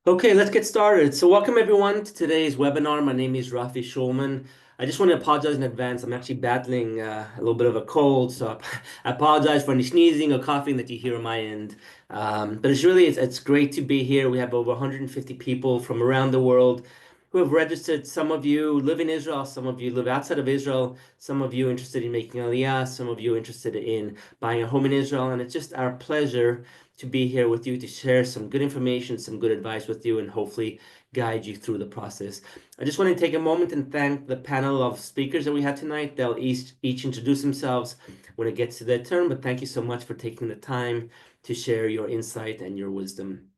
Okay, let's get started. So welcome everyone to today's webinar. My name is Rafi Shulman. I just want to apologize in advance. I'm actually battling a little bit of a cold, so I apologize for any sneezing or coughing that you hear on my end. But it's great to be here. We have over 150 people from around the world who have registered. Some of you live in Israel, some of you live outside of Israel, some of you interested in making Aliyah, some of you interested in buying a home in Israel, and it's just our pleasure to be here with you to share some good information, some good advice with you, and hopefully guide you through the process. I just want to take a moment and thank the panel of speakers that we had tonight. They'll each introduce themselves when it gets to their turn, but thank you so much for taking the time to share your insight and your wisdom.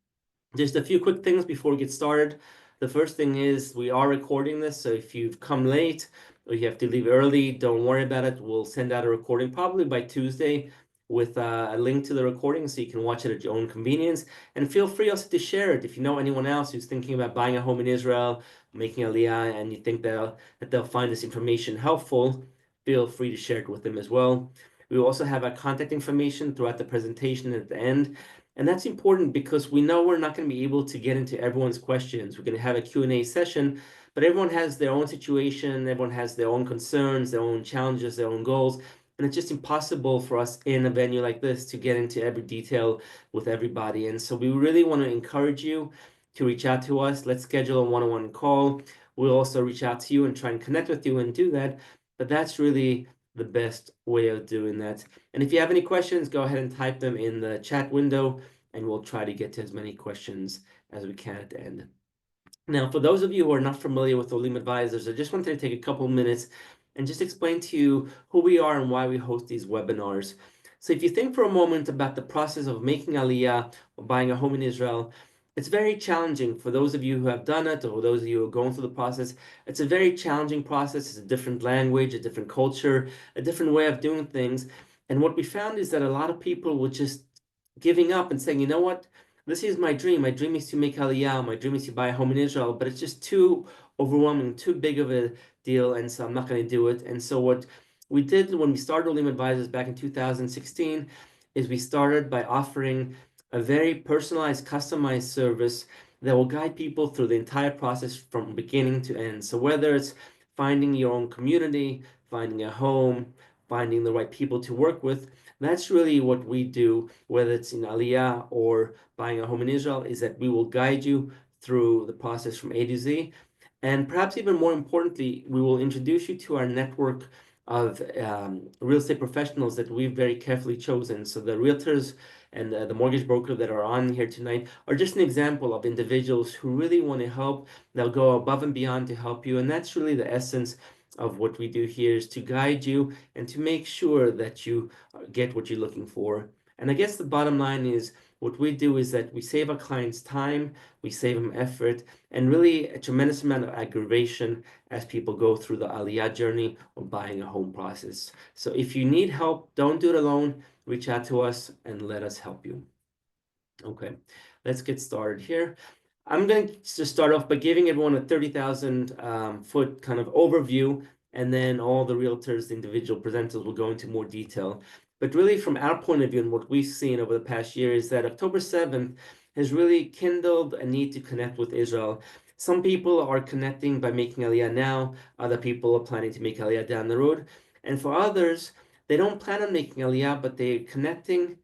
Just a few quick things before we get started. The first thing is we are recording this, so if you've come late or you have to leave early, don't worry about it. We'll send out a recording probably by Tuesday with a link to the recording so you can watch it at your own convenience. And feel free also to share it if you know anyone else who's thinking about buying a home in Israel, making Aliyah, and you think that they'll find this information helpful. Feel free to share it with them as well. We will also have our contact information throughout the presentation at the end. And that's important because we know we're not going to be able to get into everyone's questions. We're going to have a Q&A session, but everyone has their own situation, everyone has their own concerns, their own challenges, their own goals. And it's just impossible for us in a venue like this to get into every detail with everybody. And so we really want to encourage you to reach out to us. Let's schedule a one-on-one call. We'll also reach out to you and try and connect with you and do that. But that's really the best way of doing that. And if you have any questions, go ahead and type them in the chat window, and we'll try to get to as many questions as we can at the end. Now, for those of you who are not familiar with Olim Advisors, I just wanted to take a couple minutes and just explain to you who we are and why we host these webinars. So if you think for a moment about the process of making Aliyah or buying a home in Israel, it's very challenging for those of you who have done it or those of you who are going through the process. It's a very challenging process. It's a different language, a different culture, a different way of doing things. And what we found is that a lot of people were just giving up and saying, you know what? This is my dream. My dream is to make Aliyah. My dream is to buy a home in Israel, but it's just too overwhelming, too big of a deal, and so I'm not going to do it. And so what we did when we started Olim Advisors back in 2016 is we started by offering a very personalized, customized service that will guide people through the entire process from beginning to end. So whether it's finding your own community, finding a home, finding the right people to work with, that's really what we do, whether it's in Aliyah or buying a home in Israel, is that we will guide you through the process from A to Z. And perhaps even more importantly, we will introduce you to our network of real estate professionals that we've very carefully chosen. So the realtors and the mortgage broker that are on here tonight are just an example of individuals who really want to help. They'll go above and beyond to help you. And that's really the essence of what we do here, is to guide you and to make sure that you get what you're looking for. And I guess the bottom line is what we do is that we save our clients time, we save them effort, and really a tremendous amount of aggravation as people go through the Aliyah journey or buying a home process. So if you need help, don't do it alone. Reach out to us and let us help you. Okay, let's get started here. I'm going to start off by giving everyone a 30,000 foot kind of overview, and then all the realtors, the individual presenters will go into more detail. But really, from our point of view and what we've seen over the past year is that October 7th has really kindled a need to connect with Israel. Some people are connecting by making Aliyah now, other people are planning to make Aliyah down the road. And for others, they don't plan on making Aliyah, but they're connecting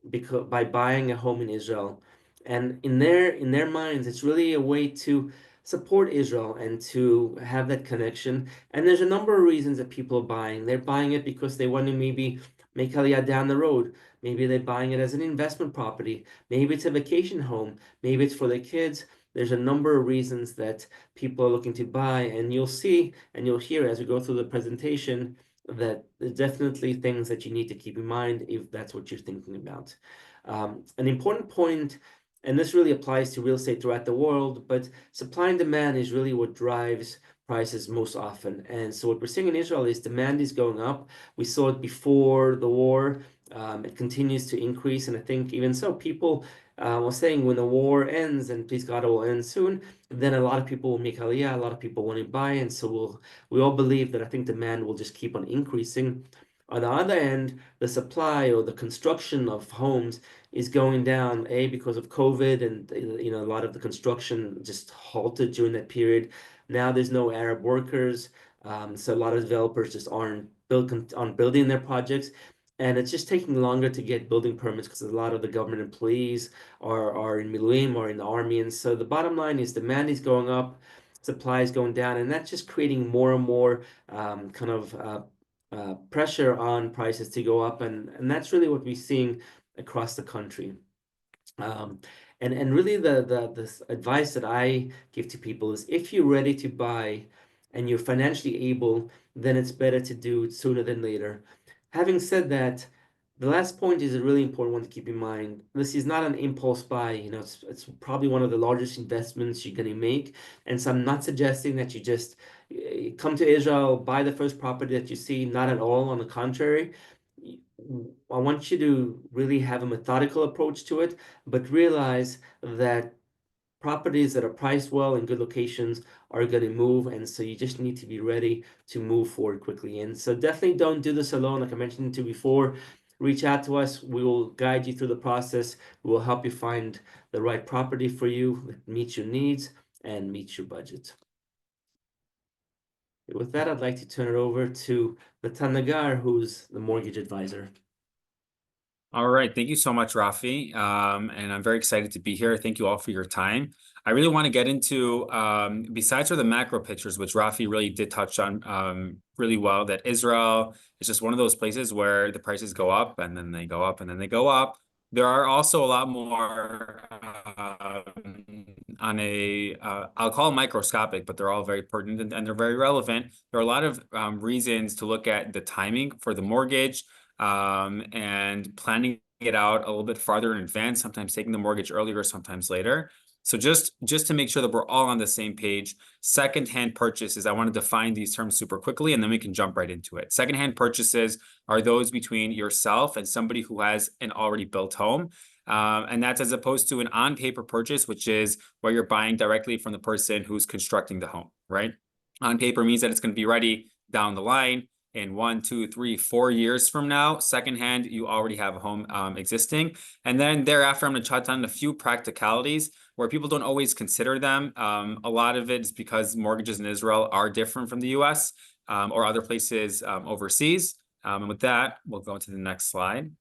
because by buying a home in Israel. And in their minds, it's really a way to support Israel and to have that connection. And there's a number of reasons that people are buying. They're buying it because they want to maybe make Aliyah down the road. Maybe they're buying it as an investment property. Maybe it's a vacation home. Maybe it's for their kids. There's a number of reasons that people are looking to buy, and you'll see and you'll hear as we go through the presentation that there's definitely things that you need to keep in mind if that's what you're thinking about. An important point, and this really applies to real estate throughout the world, but supply and demand is really what drives prices most often. And so what we're seeing in Israel is demand is going up. We saw it before the war. It continues to increase. And I think even so, people were saying when the war ends, and please God, it will end soon, then a lot of people will make Aliyah, a lot of people want to buy. And so we all believe that I think demand will just keep on increasing. On the other end, the supply or the construction of homes is going down, A, because of COVID and a lot of the construction just halted during that period. Now there's no Arab workers, so a lot of developers just aren't building their projects. And it's just taking longer to get building permits because a lot of the government employees are in Miluim or in the army. And so the bottom line is demand is going up, supply is going down, and that's just creating more and more kind of pressure on prices to go up. And that's really what we're seeing across the country. Um, and really the advice that I give to people is if you're ready to buy and you're financially able, then it's better to do it sooner than later. Having said that, the last point is a really important one to keep in mind. This is not an impulse buy, it's probably one of the largest investments you're going to make. And so I'm not suggesting that you just come to Israel, buy the first property that you see, not at all. On the contrary, I want you to really have a methodical approach to it, but realize that properties that are priced well in good locations are going to move, and so you just need to be ready to move forward quickly. And so definitely don't do this alone. Like I mentioned to you before, reach out to us. We will guide you through the process. We will help you find the right property for you that meets your needs and meets your budget. With that, I'd like to turn it over to Netanya, who's the mortgage advisor. All right. Thank you so much, Rafi. And I'm very excited to be here. Thank you all for your time. I really want to get into, besides for the macro pictures, which Rafi really did touch on really well, that Israel is just one of those places where the prices go up and then they go up and then they go up. There are also a lot more on a, I'll call them microscopic, but they're all very pertinent and they're very relevant. There are a lot of reasons to look at the timing for the mortgage, and planning it out a little bit farther in advance, sometimes taking the mortgage earlier, sometimes later. So just to make sure that we're all on the same page, secondhand purchases, I want to define these terms super quickly, and then we can jump right into it. Secondhand purchases are those between yourself and somebody who has an already built home. And that's as opposed to an on-paper purchase, which is where you're buying directly from the person who's constructing the home, right? On paper means that it's going to be ready down the line in 1, 2, 3, 4 years from now. Secondhand, you already have a home existing. And then thereafter, I'm going to touch on a few practicalities where people don't always consider them. A lot of it is because mortgages in Israel are different from the US or other places overseas. And with that, we'll go to the next slide.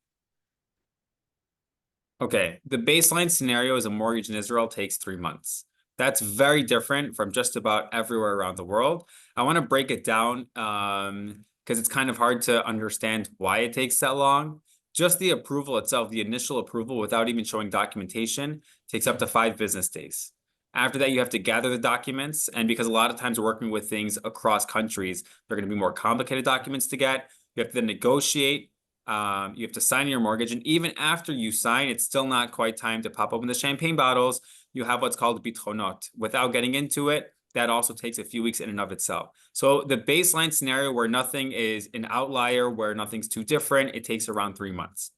Okay, the baseline scenario is a mortgage in Israel takes 3 months. That's very different from just about everywhere around the world. I want to break it down because it's kind of hard to understand why it takes that long. Just the approval itself, the initial approval without even showing documentation, takes up to 5 business days. After that, you have to gather the documents. And because a lot of times we're working with things across countries, they're going to be more complicated documents to get. You have to then negotiate. You have to sign your mortgage. And even after you sign, it's still not quite time to pop open the champagne bottles. You have what's called bitronot. Without getting into it, that also takes a few weeks in and of itself. So the baseline scenario where nothing is an outlier, where nothing's too different, it takes around 3 months.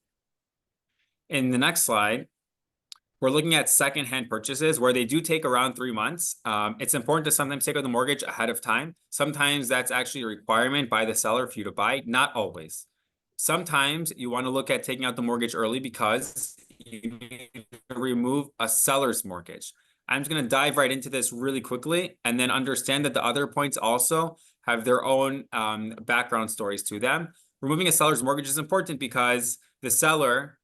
In the next slide, we're looking at secondhand purchases where they do take around 3 months. It's important to sometimes take out the mortgage ahead of time. Sometimes that's actually a requirement by the seller for you to buy, not always. Sometimes you want to look at taking out the mortgage early because you need to remove a seller's mortgage. I'm just going to dive right into this really quickly and then understand that the other points also have their own background stories to them. Removing a seller's mortgage is important because the seller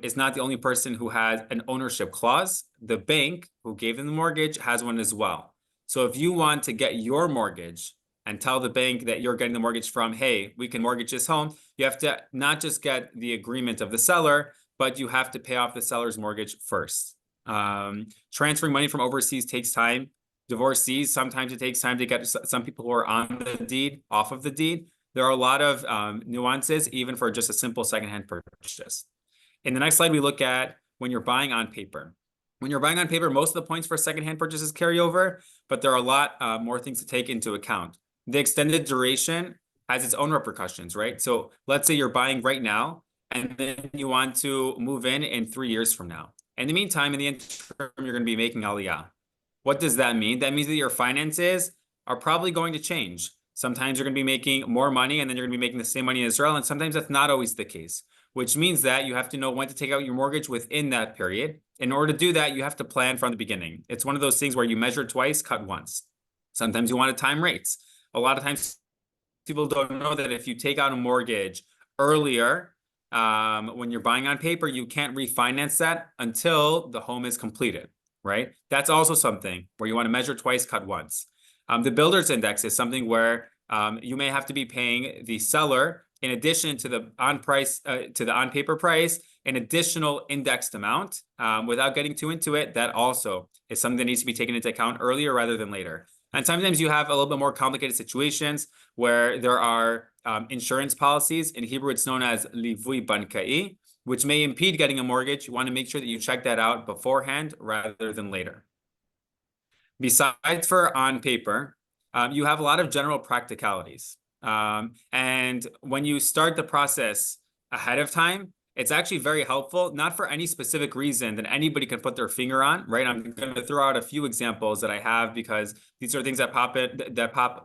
is not the only person who has an ownership clause. The bank who gave them the mortgage has one as well. So if you want to get your mortgage and tell the bank that you're getting the mortgage from, hey, we can mortgage this home, you have to not just get the agreement of the seller, but you have to pay off the seller's mortgage first. Transferring money from overseas takes time. Divorcees, sometimes it takes time to get some people who are on the deed off of the deed. There are a lot of nuances, even for just a simple secondhand purchase. In the next slide, we look at when you're buying on paper. When you're buying on paper, most of the points for secondhand purchases carry over, but there are a lot more things to take into account. The extended duration has its own repercussions, right? So let's say you're buying right now, and then you want to move in 3 years from now. In the meantime, in the interim, you're going to be making aliyah. What does that mean? That means that your finances are probably going to change. Sometimes you're going to be making more money, and then you're going to be making the same money in Israel, and sometimes that's not always the case. which means that you have to know when to take out your mortgage within that period. In order to do that, you have to plan from the beginning. It's one of those things where you measure twice, cut once. Sometimes you want to time rates. A lot of times people don't know that if you take out a mortgage earlier, when you're buying on paper, you can't refinance that until the home is completed, right? That's also something where you want to measure twice, cut once. The builder's index is something where you may have to be paying the seller, in addition to the on paper price, an additional indexed amount. Without getting too into it, that also is something that needs to be taken into account earlier rather than later. And sometimes you have a little bit more complicated situations where there are insurance policies. In Hebrew, it's known as livui bankai, which may impede getting a mortgage. You want to make sure that you check that out beforehand rather than later. Besides for on paper, you have a lot of general practicalities. And when you start the process ahead of time, it's actually very helpful, not for any specific reason that anybody can put their finger on, right? I'm going to throw out a few examples that I have because these are things that pop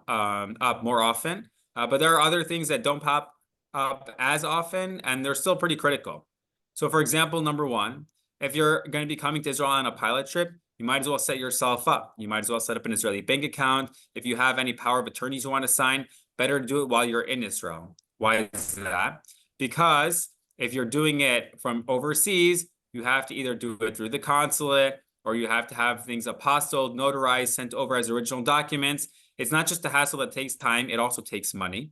up more often. But there are other things that don't pop up as often, and they're still pretty critical. So for example, number one, if you're going to be coming to Israel on a pilot trip, you might as well set yourself up. You might as well set up an Israeli bank account. If you have any power of attorneys you want to sign, better do it while you're in Israel. Why is that? Because if you're doing it from overseas, you have to either do it through the consulate or you have to have things apostilled, notarized, sent over as original documents. It's not just a hassle that takes time, it also takes money.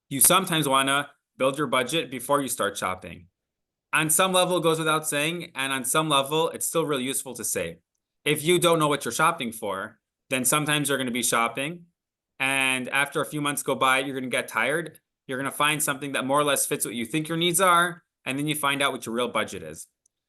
You sometimes want to build your budget before you start shopping. On some level, it goes without saying, and on some level, it's still really useful to say. If you don't know what you're shopping for, then sometimes you're going to be shopping, and after a few months go by, you're going to get tired. You're going to find something that more or less fits what you think your needs are, and then you find out what your real budget is.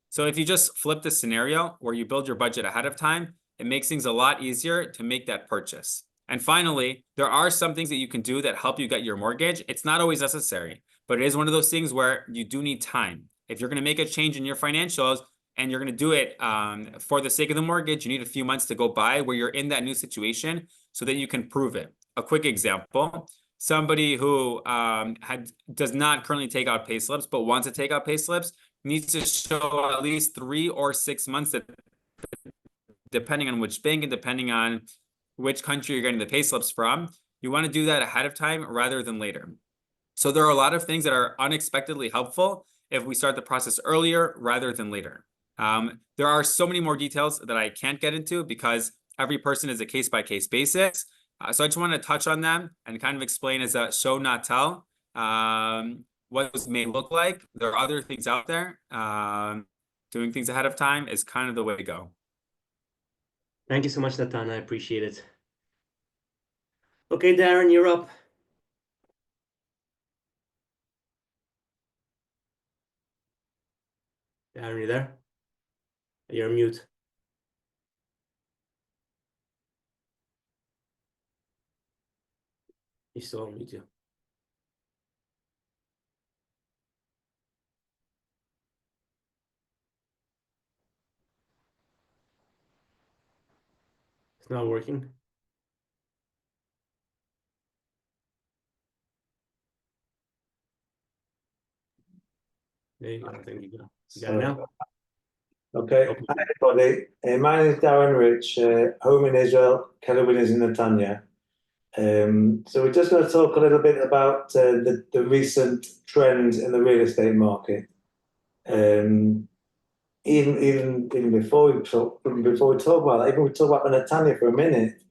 So if you just flip the scenario where you build your budget ahead of time, it makes things a lot easier to make that purchase. And finally, there are some things that you can do that help you get your mortgage. It's not always necessary, but it is one of those things where you do need time. If you're going to make a change in your financials and you're going to do it for the sake of the mortgage, you need a few months to go by where you're in that new situation so that you can prove it. A quick example, somebody who does not currently take out pay slips but wants to take out pay slips needs to show at least 3 or 6 months, depending on which bank and depending on which country you're getting the pay slips from. You want to do that ahead of time rather than later. So there are a lot of things that are unexpectedly helpful if we start the process earlier rather than later. There are so many more details that I can't get into because every person is a case-by-case basis. So I just want to touch on them and kind of explain as a show, not tell, what those may look like. There are other things out there. Doing things ahead of time is kind of the way to go. Thank you so much, Netanya. I appreciate it. Okay, Darren, you're up. Darren, you there? You're on mute. He's still on mute, yeah. It's not working. There you go. Thank you. You got it now? Okay. Hi, everybody. My name is Darren Rich, home in Israel, Keller Williams in Netanya. So we're just going to talk a little bit about the recent trends in the real estate market. Even before we talk about that, even we talk about Netanya for a minute.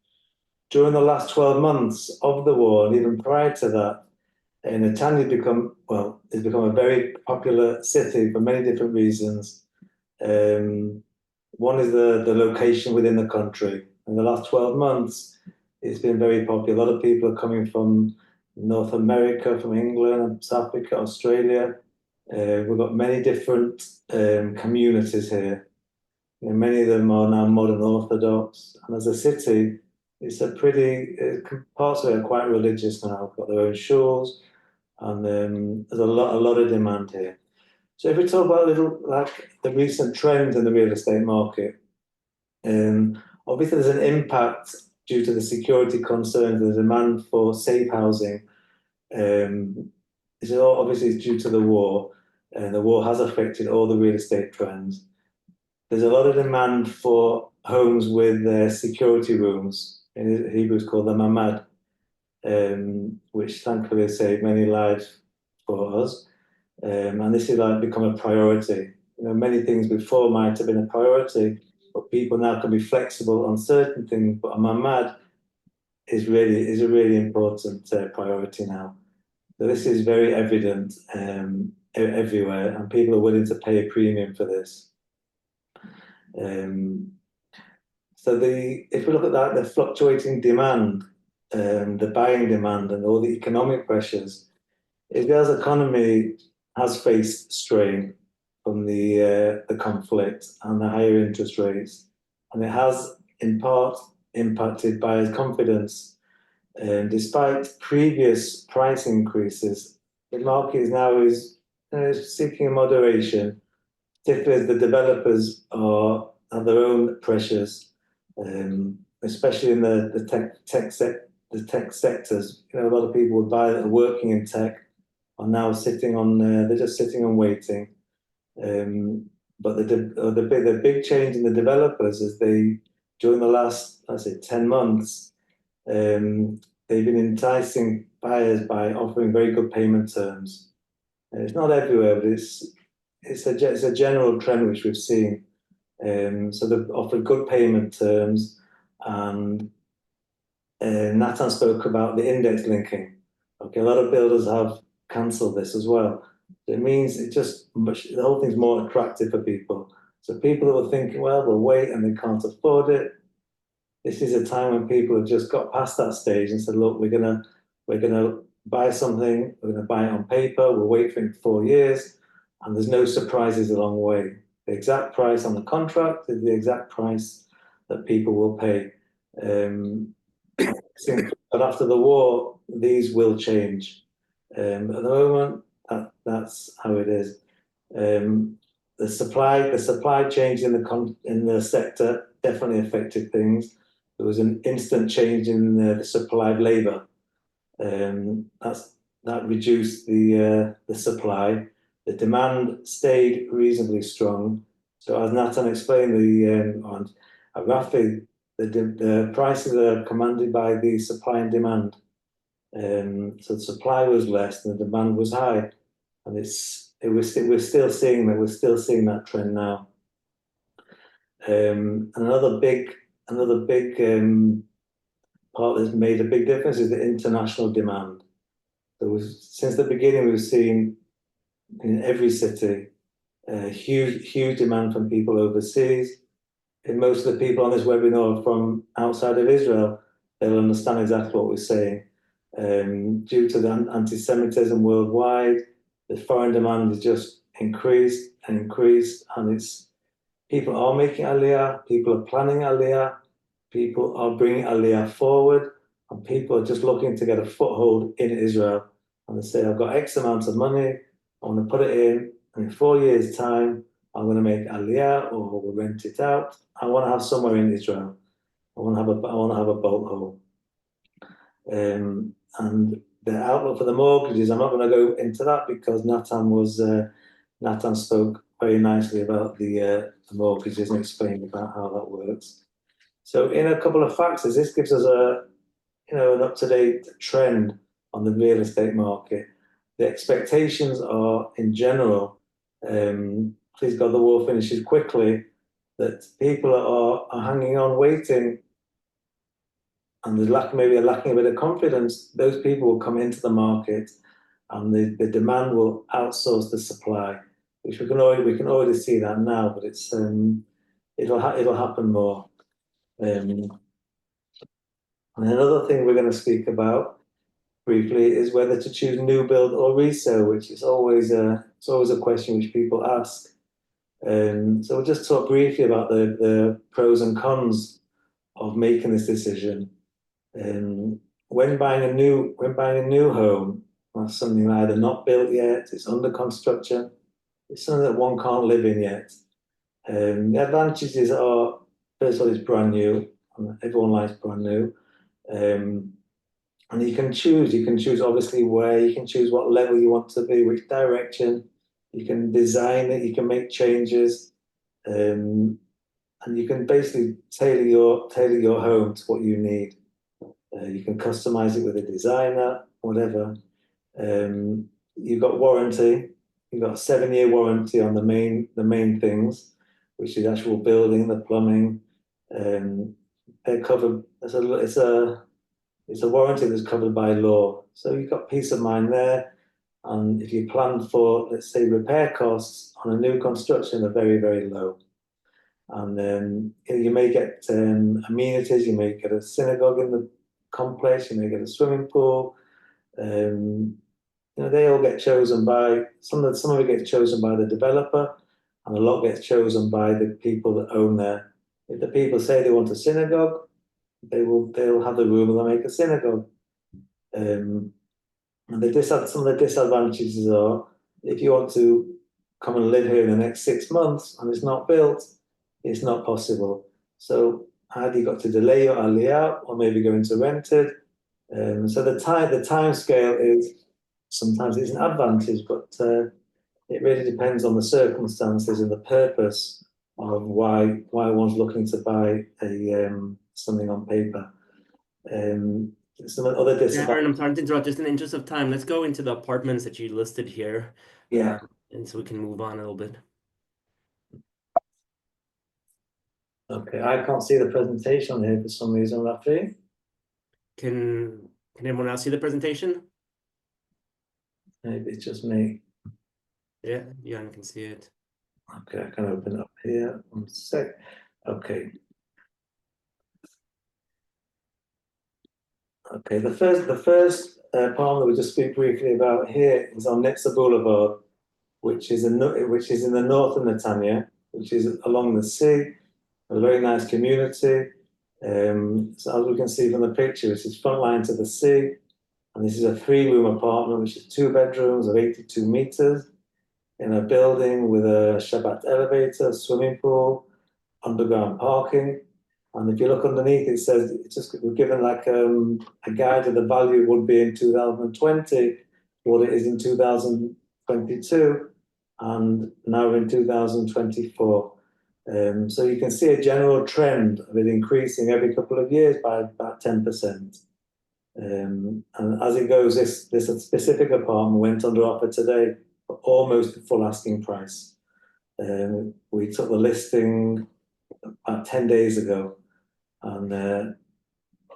During the last 12 months of the war, and even prior to that, Netanya has become a very popular city for many different reasons. One is the location within the country. In the last 12 months, it's been very popular. A lot of people are coming from North America, from England, South Africa, Australia. We've got many different communities here. Many of them are now modern Orthodox. And as a city, it's parts of it are quite religious now. They've got their own shuls, and there's a lot of demand here. So if we talk about a little like the recent trends in the real estate market, obviously there's an impact due to the security concerns, the demand for safe housing. This is all obviously due to the war, and the war has affected all the real estate trends. There's a lot of demand for homes with security rooms. In Hebrew, it's called the mamad, which thankfully has saved many lives for us. And this is like become a priority. You know, many things before might have been a priority, but people now can be flexible on certain things. But a mamad is a really important priority now. So this is very evident everywhere, and people are willing to pay a premium for this. So if we look at that, the fluctuating demand, the buying demand, and all the economic pressures, Israel's economy has faced strain from the conflict and the higher interest rates, and it has in part impacted buyers' confidence. Despite previous price increases, the market is seeking a moderation, particularly as the developers have their own pressures, especially in the tech sectors. You know, a lot of people would buy that are working in tech are now sitting on they're just sitting and waiting. But the big change in the developers is during the last, let's say, 10 months, they've been enticing buyers by offering very good payment terms. It's not everywhere, but it's a general trend which we've seen. So they've offered good payment terms, and Natan spoke about the index linking. Okay, a lot of builders have cancelled this as well. It means the whole thing's more attractive for people. So people that were thinking, well, we'll wait and they can't afford it. This is a time when people have just got past that stage and said, look, we're gonna buy something, we're gonna buy it on paper, we'll wait for it 4 years, and there's no surprises along the way. The exact price on the contract is the exact price that people will pay. But after the war, these will change. At the moment, that's how it is. The supply change in the sector definitely affected things. There was an instant change in the supply of labour. That reduced the supply. The demand stayed reasonably strong. So as Natan explained, Rafi, the prices are commanded by the supply and demand. So the supply was less and the demand was high, and we're still seeing that. We're still seeing that trend now. Another big part that's made a big difference is the international demand. Since the beginning, we've seen in every city huge demand from people overseas. And most of the people on this webinar are from outside of Israel. They'll understand exactly what we're saying. Due to the anti-Semitism worldwide, the foreign demand has just increased, and people are making aliyah, people are planning aliyah, people are bringing aliyah forward, and people are just looking to get a foothold in Israel. And they say, I've got X amount of money, I want to put it in, and in 4 years' time, I'm going to make aliyah or we'll rent it out. I want to have somewhere in Israel. I want to have a boat home. And the outlook for the mortgages, I'm not going to go into that because Natan spoke very nicely about the mortgages and explained about how that works. So in a couple of factors, this gives us an up-to-date trend on the real estate market. The expectations are, in general, please God the war finishes quickly, that people are hanging on, waiting, and there's maybe lacking a bit of confidence. Those people will come into the market, and the demand will outsource the supply, which we can already see that now, but it'll happen more. And another thing we're going to speak about briefly is whether to choose new build or resale, which is always a question which people ask. So we'll just talk briefly about the pros and cons of making this decision. When buying a new home, that's something either not built yet, it's under construction, it's something that one can't live in yet. The advantages are, first of all, it's brand new, and everyone likes brand new. And you can choose obviously where, you can choose what level you want to be, which direction. You can design it, you can make changes, and you can basically tailor your home to what you need. You can customize it with a designer, whatever. You've got warranty. You've got a 7-year warranty on the main things, which is actual building, the plumbing. They're covered. It's a warranty that's covered by law. So you've got peace of mind there. And if you plan for, let's say, repair costs on a new construction, they're very, very low. And you may get amenities. You may get a synagogue in the complex. You may get a swimming pool. They all get chosen by some of it gets chosen by the developer, and a lot gets chosen by the people that own there. If the people say they want a synagogue, they'll have the room and they'll make a synagogue. And some of the disadvantages are if you want to come and live here in the next 6 months and it's not built, it's not possible. So either you've got to delay your aliyah or maybe go into rented. So the time scale is sometimes it's an advantage, but it really depends on the circumstances and the purpose of why one's looking to buy something on paper. Some other Yeah, Aaron, I'm sorry to interrupt. Just in the interest of time, let's go into the apartments that you listed here. Yeah. And so we can move on a little bit. Okay, I can't see the presentation here for some reason, Rafi. Can anyone else see the presentation? Maybe it's just me. Yeah, I can see it. Okay, I can open it up here. 1 sec. Okay. Okay, the first apartment that we just speak briefly about here is on Nitsa Boulevard, which is in the north of Netanya, which is along the sea, a very nice community. So as we can see from the picture, this is front line to the sea, and this is a 3-room apartment, which is 2 bedrooms of 82 meters in a building with a Shabbat elevator, swimming pool, underground parking. And if you look underneath, it says we're given like a guide of the value would be in 2020, what it is in 2022, and now we're in 2024. So you can see a general trend of it increasing every couple of years by about 10%. And as it goes, this specific apartment went under offer today for almost the full asking price. We took the listing about 10 days ago, and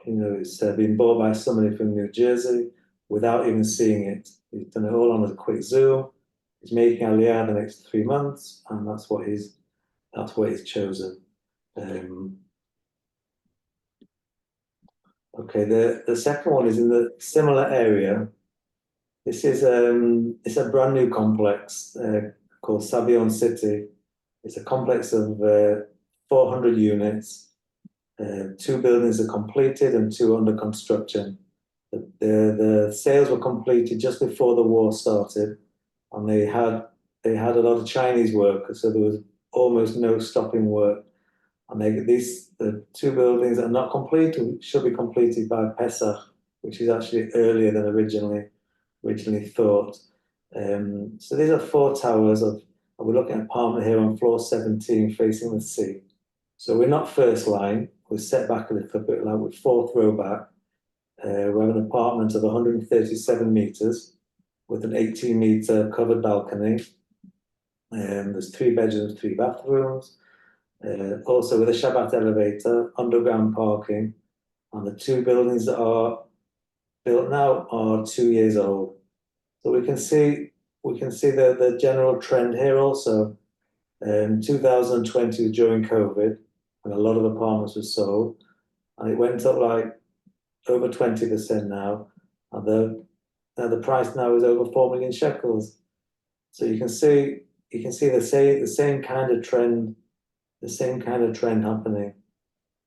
it's been bought by somebody from New Jersey without even seeing it. He's done it all on a quick Zoom. He's making Aliyah the next 3 months, and that's what he's chosen. Okay, the second one is in the similar area. This is it's a brand new complex called Savion City. It's a complex of 400 units. 2 buildings are completed and 2 under construction. The sales were completed just before the war started, and they had a lot of Chinese workers, so there was almost no stopping work. And the 2 buildings are not completed, should be completed by Pesach, which is actually earlier than originally thought. So these are 4 towers and we're looking at an apartment here on floor 17 facing the sea. So we're not first line, we're set back a little bit, like with 4th row back. We have an apartment of 137 meters with an 18-meter covered balcony. There's 3 bedrooms, 3 bathrooms. Also with a Shabbat elevator, underground parking, and the 2 buildings that are built now are 2 years old. So we can see the general trend here also. 2020 was during COVID, and a lot of apartments were sold, and it went up like over 20% now, and the price now is over 4 million shekels. So you can see the same kind of trend happening.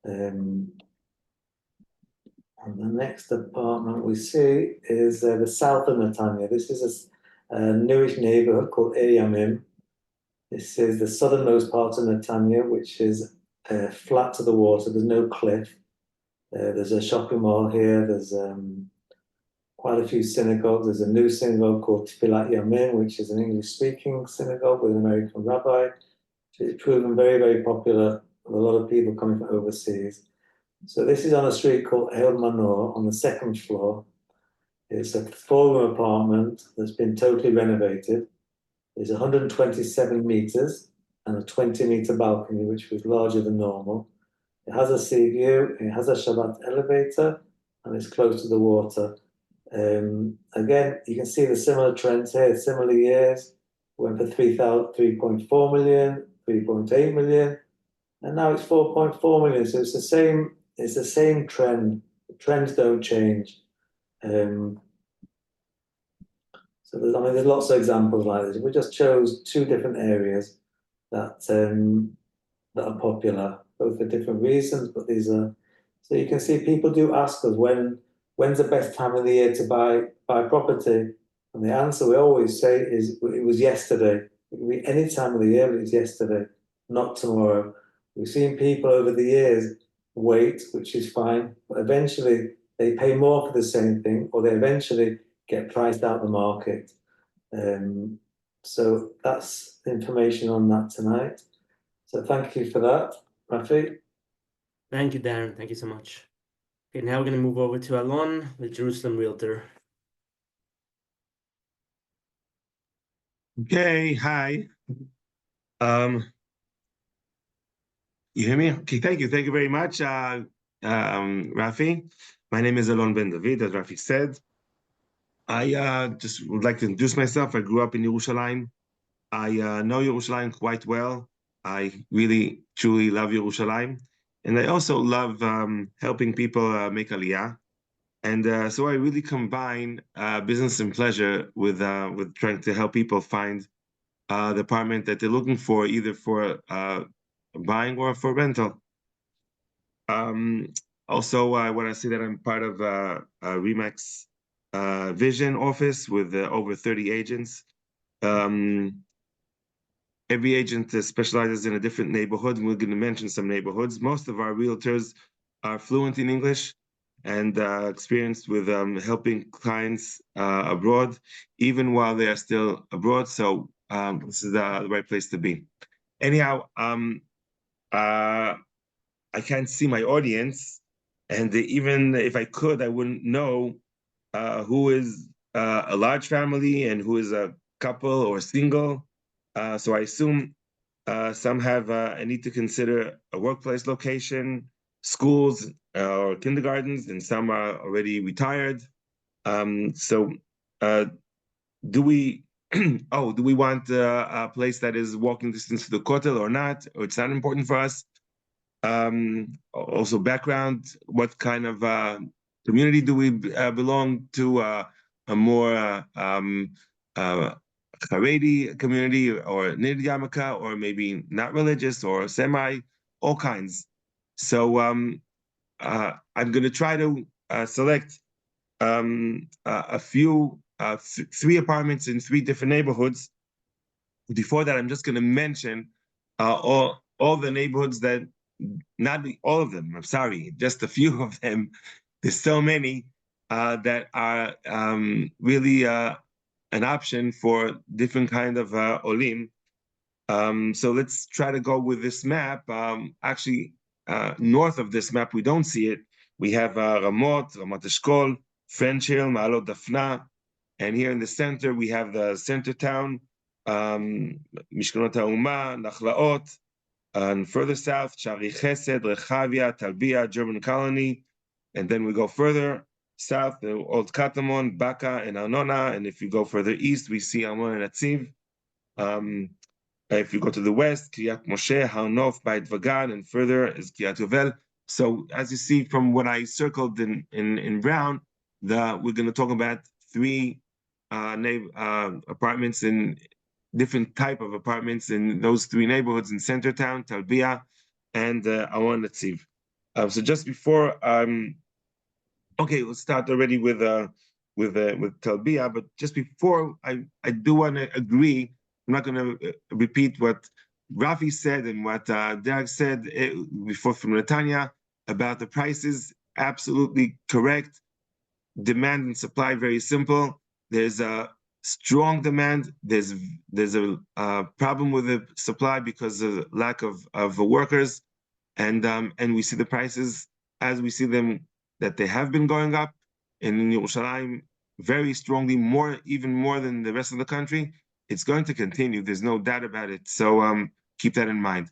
And the next apartment we see is the south of Netanya. This is a newish neighborhood called Eyamim. This is the southernmost part of Netanya, which is flat to the water. There's no cliff. There's a shopping mall here. There's quite a few synagogues. There's a new synagogue called Tfilat Yamin, which is an English-speaking synagogue with an American rabbi. It's proven very, very popular with a lot of people coming from overseas. So this is on a street called El Manor on the second floor. It's a four-room apartment that's been totally renovated. It's 127 meters and a 20-meter balcony, which was larger than normal. It has a sea view, it has a Shabbat elevator, and it's close to the water. Again, you can see the similar trends here, similar years. Went for 3.4 million, 3.8 million, and now it's 4.4 million. So it's the same trend. The trends don't change. So there's lots of examples like this. We just chose two different areas that that are popular, both for different reasons. But these are so you can see people do ask us when's the best time of the year to buy property, and the answer we always say is it was yesterday. It can be any time of the year, but it's yesterday, not tomorrow. We've seen people over the years wait, which is fine, but eventually they pay more for the same thing, or they eventually get priced out the market. So that's the information on that tonight. So thank you for that, Rafi. Thank you, Darren. Thank you so much. Okay, now we're going to move over to Alon, the Jerusalem realtor. Okay, hi. You hear me? Okay, thank you. Thank you very much, Rafi. My name is Alon Ben David, as Rafi said. I just would like to introduce myself. I grew up in Yerushalayim. I know Yerushalayim quite well. I really, truly love Yerushalayim. And I also love helping people make Aliyah. And so I really combine business and pleasure with trying to help people find the apartment that they're looking for, either for buying or for rental. Also, I want to say that I'm part of Remax Vision office with over 30 agents. Every agent specializes in a different neighborhood, and we're going to mention some neighborhoods. Most of our realtors are fluent in English and experienced with helping clients abroad, even while they are still abroad. So this is the right place to be. Anyhow, I can't see my audience, and even if I could, I wouldn't know who is a large family and who is a couple or single. So I assume some have a need to consider a workplace location, schools or kindergartens, and some are already retired. So do we do we want a place that is walking distance to the Kotel or not? Or it's not important for us. Also background, what kind of community do we belong to? A more Haredi community or Nid Yarmulke, or maybe not religious or semi, all kinds. So I'm going to try to select a few, three apartments in three different neighborhoods. Before that, I'm just going to mention all the neighborhoods that, not all of them, I'm sorry, just a few of them. There's so many that are really an option for different kind of Olim. So let's try to go with this map. Actually, north of this map, we don't see it. We have Ramat Eshkol, French Hill, Ma'alot Dafna. And here in the center, we have the center town, Mishkanot HaUma, Nachlaot. And further south, Shari Chesed, Rechavia, Talbia, German colony. And then we go further south, the Old Katamon, Baka, and Raanana. And if you go further east, we see Amon and Atziv. If you go to the west, Kiryat Moshe, Har Nof, Beit Vagan, and further is Kiryat Yovel. So as you see from what I circled in brown, we're going to talk about three apartments in different type of apartments in those three neighborhoods in Centertown, Talbia, and Amon Atziv. So just before, okay, let's start already with Talbia. But just before, I do want to agree. I'm not going to repeat what Rafi said and what Derek said before from Netanya about the prices. Absolutely correct. demand and supply very simple. There's a strong demand. There's a problem with the supply because of lack of workers, and we see the prices as we see them, that they have been going up in Yerushalayim very strongly, even more than the rest of the country. It's going to continue. There's no doubt about it. So keep that in mind.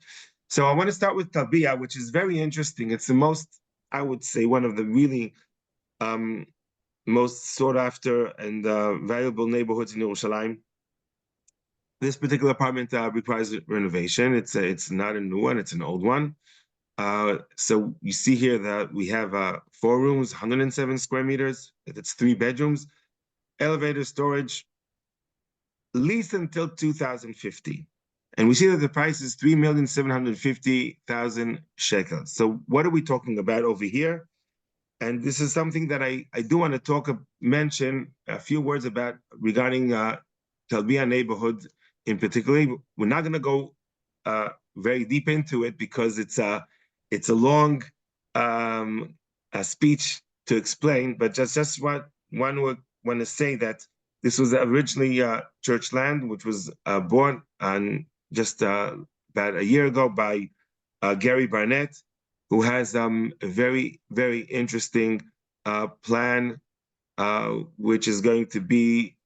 So I want to start with Talbiya, which is very interesting. It's the most, I would say, one of the really most sought after and valuable neighborhoods in Yerushalayim. This particular apartment requires renovation. It's not a new one, it's an old one. So you see here that we have 4 rooms, 107 square meters. It's 3 bedrooms, elevator, storage, leased until 2050. And we see that the price is 3,750,000 shekels. So what are we talking about over here? And this is something that I do want to mention a few words about regarding Talbiya neighborhood in particular. We're not going to go very deep into it because it's a long speech to explain. But just what one would want to say that this was originally church land, which was bought on just about a year ago by Gary Barnett, who has a very, very interesting plan, which is going to be,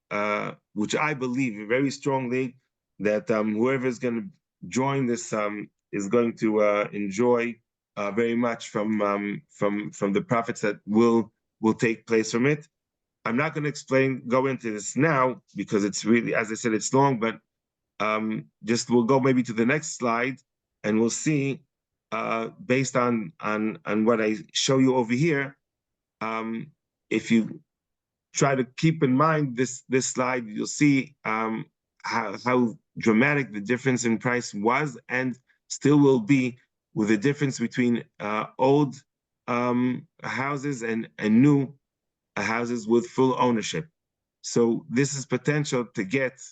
which I believe very strongly that whoever is going to join this is going to enjoy very much from the profits that will take place from it. I'm not going to go into this now because it's really, as I said, it's long, but just we'll go maybe to the next slide and we'll see. Based on what I show you over here, if you try to keep in mind this slide, you'll see how dramatic the difference in price was and still will be, with the difference between old houses and new houses with full ownership. So this is potential to get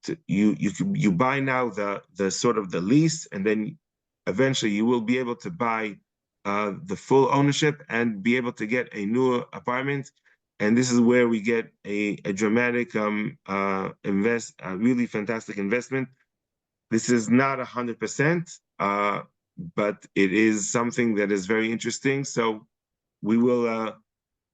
to you buy now the sort of the lease, and then eventually you will be able to buy the full ownership and be able to get a new apartment. And this is where we get a dramatic really fantastic investment. This is not 100%, but it is something that is very interesting. So we will,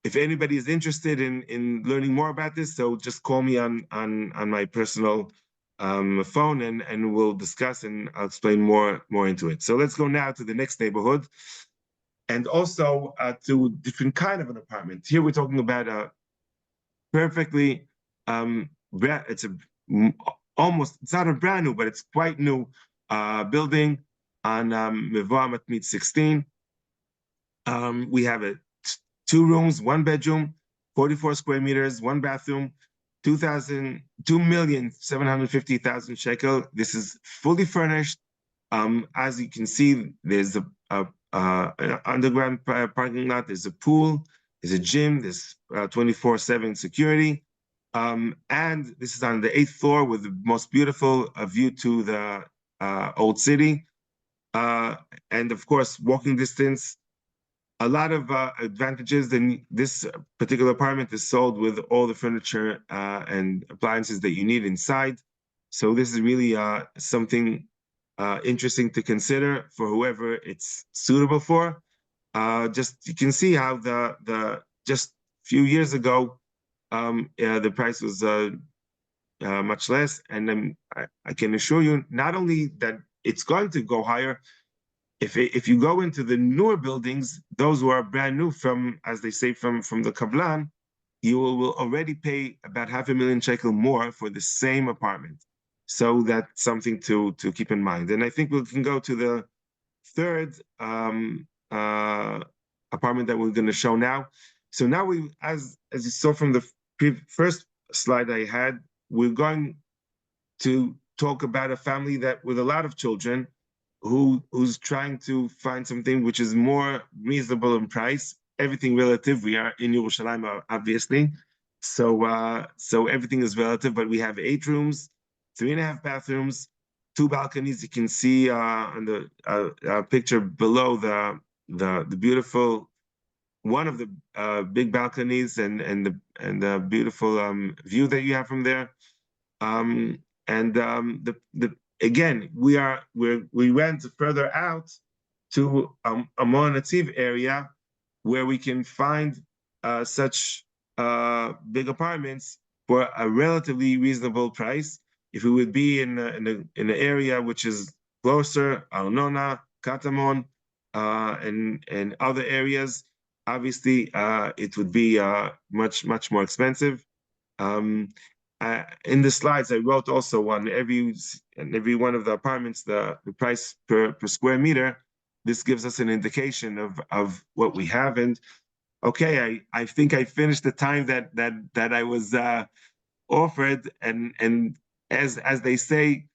if anybody is interested in learning more about this, so just call me on my personal phone and we'll discuss and I'll explain more into it. So let's go now to the next neighborhood, and also to a different kind of an apartment. Here we're talking about a perfectly, it's not a brand new, but it's quite new building on Mevoa Matmit 16. We have 2 rooms, 1 bedroom, 44 square meters, 1 bathroom, 2,750,000 shekel. This is fully furnished. As you can see, there's an underground parking lot, there's a pool, there's a gym, there's 24/7 security. And this is on the 8th floor with the most beautiful view to the old city. And of course, walking distance. A lot of advantages. Then this particular apartment is sold with all the furniture and appliances that you need inside. So this is really something interesting to consider for whoever it's suitable for. Just you can see how the just a few years ago the price was much less, and I can assure you not only that it's going to go higher. If you go into the newer buildings, those who are brand new from, as they say, from the Kablan, you will already pay about 500,000 shekel more for the same apartment. So that's something to keep in mind. And I think we can go to the third apartment that we're going to show now. So now as you saw from the first slide I had, we're going to talk about a family that with a lot of children, who's trying to find something which is more reasonable in price. Everything relative. We are in Yerushalayim, obviously, so everything is relative. But we have 8 rooms, 3.5 bathrooms, 2 balconies. You can see on the picture below the beautiful one of the big balconies and the beautiful view that you have from there. The again, we went further out to a more native area where we can find such big apartments for a relatively reasonable price. If we would be in an area which is closer, Arnona, Katamon, and other areas, obviously it would be much more expensive. In the slides, I wrote also on every one of the apartments the price per square meter. This gives us an indication of what we have. And okay, I think I finished the time that I was offered. And as they say,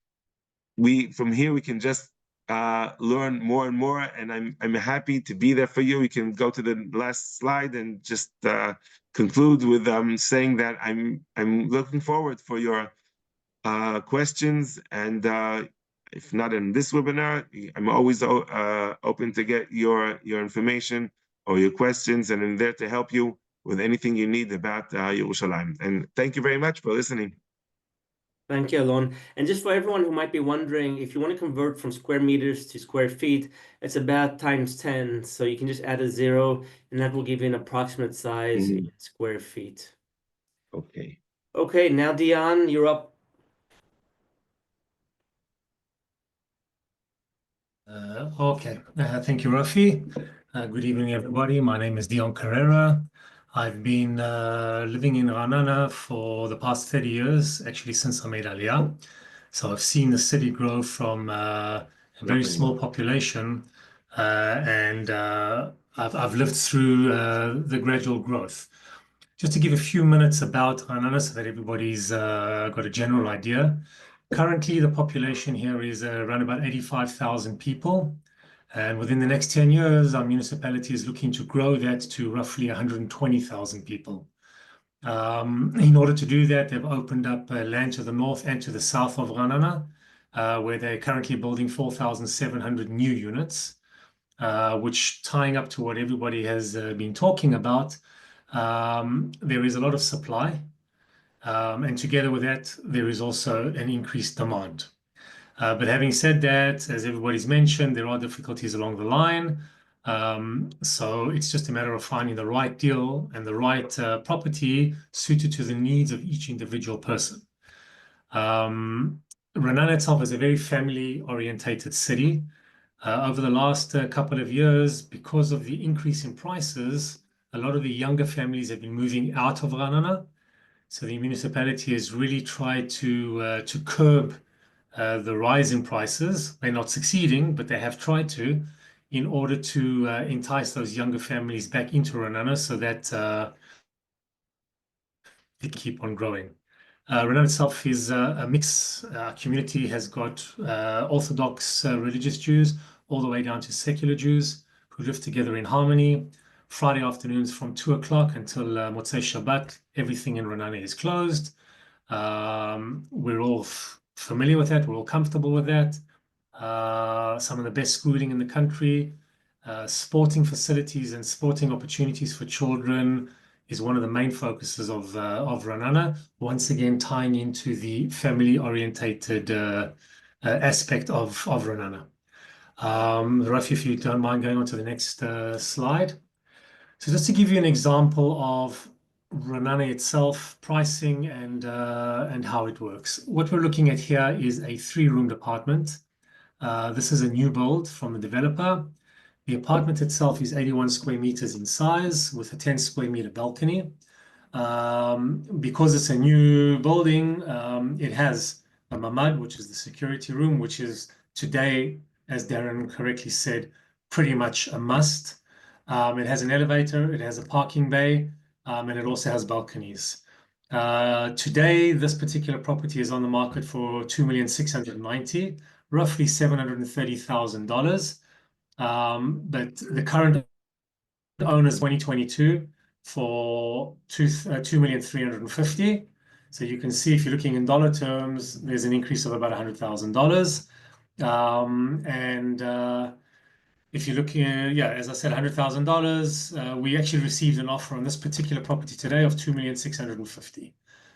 from here we can just learn more and more. And I'm happy to be there for you. We can go to the last slide and just conclude with saying that I'm looking forward for your questions. And if not in this webinar, I'm always open to get your information or your questions, and I'm there to help you with anything you need about Yerushalayim. And thank you very much for listening. Thank you, Alon. And just for everyone who might be wondering, if you want to convert from square meters to square feet, it's about times 10. So you can just add a 0, and that will give you an approximate size in square feet. Okay. Okay, now Dion, you're up. Thank you, Rafi. Good evening, everybody. My name is Dion Carrera. I've been living in Raanana for the past 30 years, actually since I made Aliyah. So I've seen the city grow from a very small population, and I've lived through the gradual growth. Just to give a few minutes about Raanana so that everybody's got a general idea. Currently, the population here is around about 85,000 people. And within the next 10 years, our municipality is looking to grow that to roughly 120,000 people. In order to do that, they've opened up land to the north and to the south of Raanana, where they're currently building 4,700 new units, which, tying up to what everybody has been talking about, there is a lot of supply. And together with that, there is also an increased demand. But having said that, as everybody's mentioned, there are difficulties along the line. So it's just a matter of finding the right deal and the right property suited to the needs of each individual person. Raanana itself is a very family-orientated city. Over the last couple of years, because of the increase in prices, a lot of the younger families have been moving out of Raanana. So the municipality has really tried to curb the rise in prices. They're not succeeding, but they have tried to, in order to entice those younger families back into Raanana so that they keep on growing. Raanana itself is a mix. Community has got Orthodox religious Jews all the way down to secular Jews who live together in harmony. Friday afternoons from 2 o'clock until Motzei Shabbat, everything in Raanana is closed. We're all familiar with that. We're all comfortable with that. Some of the best schooling in the country, sporting facilities and sporting opportunities for children is one of the main focuses of Raanana, once again tying into the family-orientated aspect of Raanana. Rafi, if you don't mind going on to the next slide. So just to give you an example of Raanana itself, pricing and how it works. What we're looking at here is a 3-roomed apartment. This is a new build from the developer. The apartment itself is 81 square meters in size with a 10 square meter balcony. Because it's a new building, it has a mamad, which is the security room, which is today, as Darren correctly said, pretty much a must. It has an elevator, it has a parking bay, and it also has balconies. Today, this particular property is on the market for $2,690,000, roughly $730,000. But the current owner is 2022 for $2,350,000. So you can see if you're looking in dollar terms, there's an increase of about $100,000. if you're looking at, yeah, as I said, $100,000, we actually received an offer on this particular property today of $2,650,000.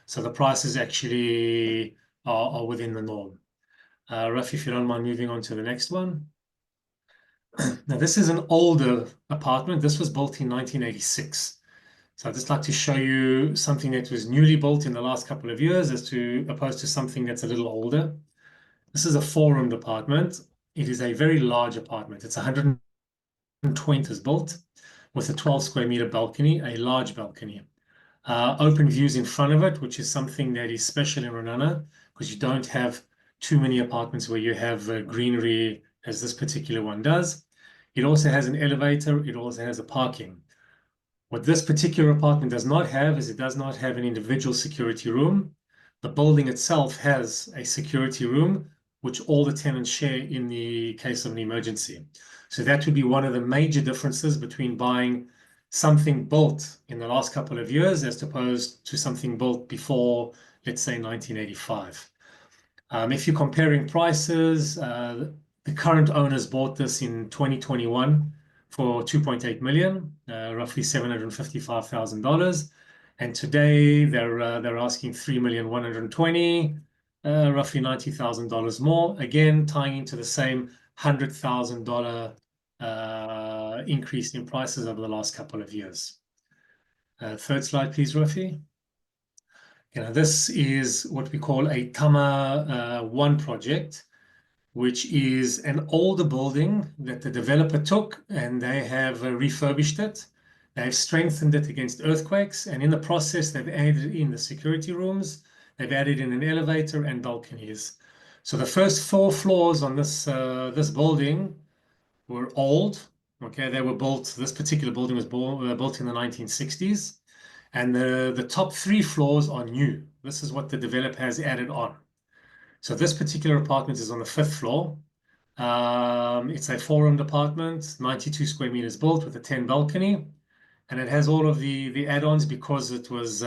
So the prices actually are within the norm. Rafi, if you don't mind moving on to the next one. Now, this is an older apartment. This was built in 1986. So I'd just like to show you something that was newly built in the last couple of years as opposed to something that's a little older. This is a 4-roomed apartment. It is a very large apartment. It's 120 is built with a 12 square meter balcony, a large balcony. Open views in front of it, which is something that is special in Raanana because you don't have too many apartments where you have greenery as this particular one does. It also has an elevator. It also has a parking. What this particular apartment does not have is it does not have an individual security room. The building itself has a security room, which all the tenants share in the case of an emergency. So that would be one of the major differences between buying something built in the last couple of years as opposed to something built before, let's say, 1985. If you're comparing prices, the current owners bought this in 2021 for 2.8 million, roughly $755,000. And today they're asking 3,120,000, roughly $90,000 more. Again, tying into the same $100,000 increase in prices over the last couple of years. Third slide, please, Rafi. This is what we call a Tama 1 project, which is an older building that the developer took and they have refurbished it. They've strengthened it against earthquakes, and in the process, they've added in the security rooms, they've added in an elevator and balconies. So the first 4 floors on this building were old. Okay, they were built. This particular building was built in the 1960s. And the top 3 floors are new. This is what the developer has added on. So this particular apartment is on the 5th floor. It's a 4-roomed apartment, 92 square meters built with a 10 balcony. And it has all of the add-ons because it was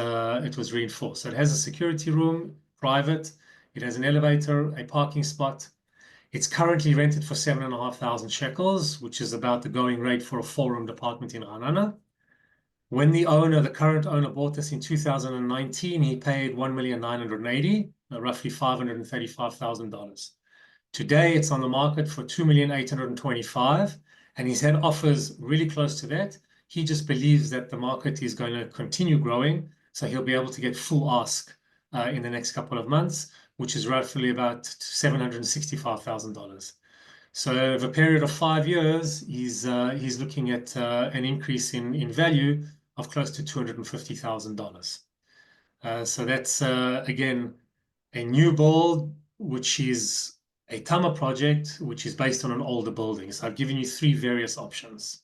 reinforced. So it has a security room, private. It has an elevator, a parking spot. It's currently rented for 7,500 shekels, which is about the going rate for a 4-roomed apartment in Raanana. When the current owner bought this in 2019, he paid $1,980,000, roughly $535,000. Today, it's on the market for $2,825,000, and he's had offers really close to that. He just believes that the market is going to continue growing, so he'll be able to get full ask in the next couple of months, which is roughly about $765,000. So over a period of 5 years, he's looking at an increase in value of close to $250,000. So that's, again, a new build, which is a Tama project, which is based on an older building. So I've given you 3 various options.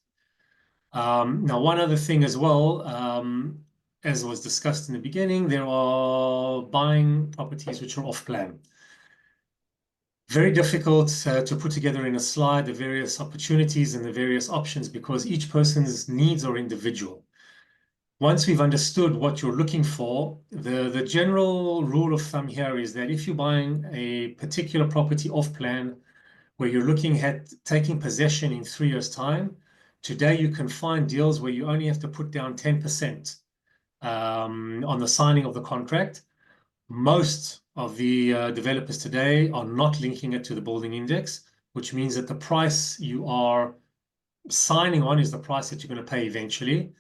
Now, one other thing as well, as was discussed in the beginning, there are buying properties which are off-plan. Very difficult to put together in a slide the various opportunities and the various options because each person's needs are individual. Once we've understood what you're looking for, the general rule of thumb here is that if you're buying a particular property off plan where you're looking at taking possession in 3 years' time, today you can find deals where you only have to put down 10% on the signing of the contract. Most of the developers today are not linking it to the building index, which means that the price you are signing on is the price that you're going to pay eventually.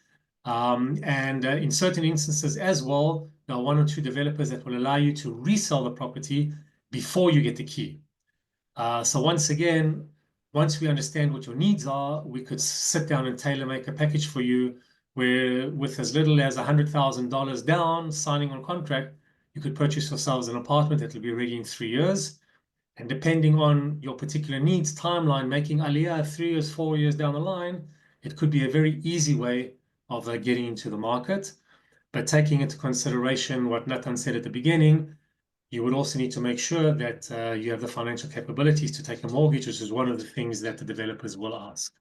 And in certain instances as well, there are 1 or 2 developers that will allow you to resell the property before you get the key. So once again, once we understand what your needs are, we could sit down and tailor make a package for you where with as little as $100,000 down, signing on contract, you could purchase yourselves an apartment that will be ready in 3 years. And depending on your particular needs, timeline, making aliyah 3 years, 4 years down the line, it could be a very easy way of getting into the market. But taking into consideration what Nathan said at the beginning, you would also need to make sure that you have the financial capabilities to take a mortgage, which is one of the things that the developers will ask.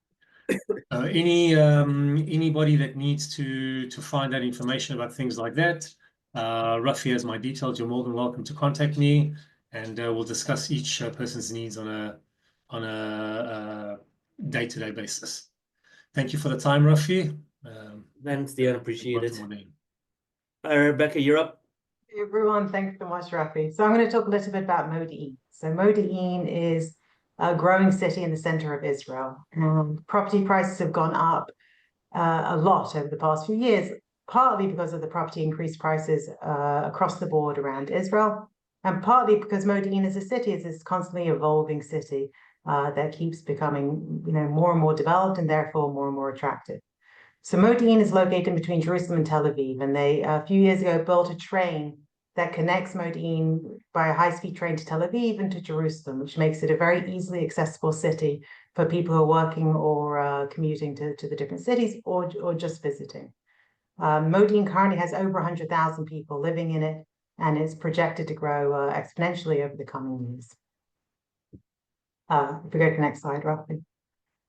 Anybody that needs to find out information about things like that, Rafi has my details. You're more than welcome to contact me, and we'll discuss each person's needs on a day-to-day basis. Thank you for the time, Rafi. Thanks, Dion. Appreciate it. Modiin. Rebecca, you're up. Everyone, thanks so much, Rafi. So I'm going to talk a little bit about Modiin. So Modiin is a growing city in the center of Israel. Property prices have gone up a lot over the past few years, partly because of the property increased prices across the board around Israel, and partly because Modiin as a city is this constantly evolving city that keeps becoming, more and more developed and therefore more and more attractive. So Modiin is located between Jerusalem and Tel Aviv, and they a few years ago built a train that connects Modiin by a high-speed train to Tel Aviv and to Jerusalem, which makes it a very easily accessible city for people who are working or commuting to the different cities or just visiting. Modiin currently has over 100,000 people living in it, and is projected to grow exponentially over the coming years. If we go to the next slide, Rafi.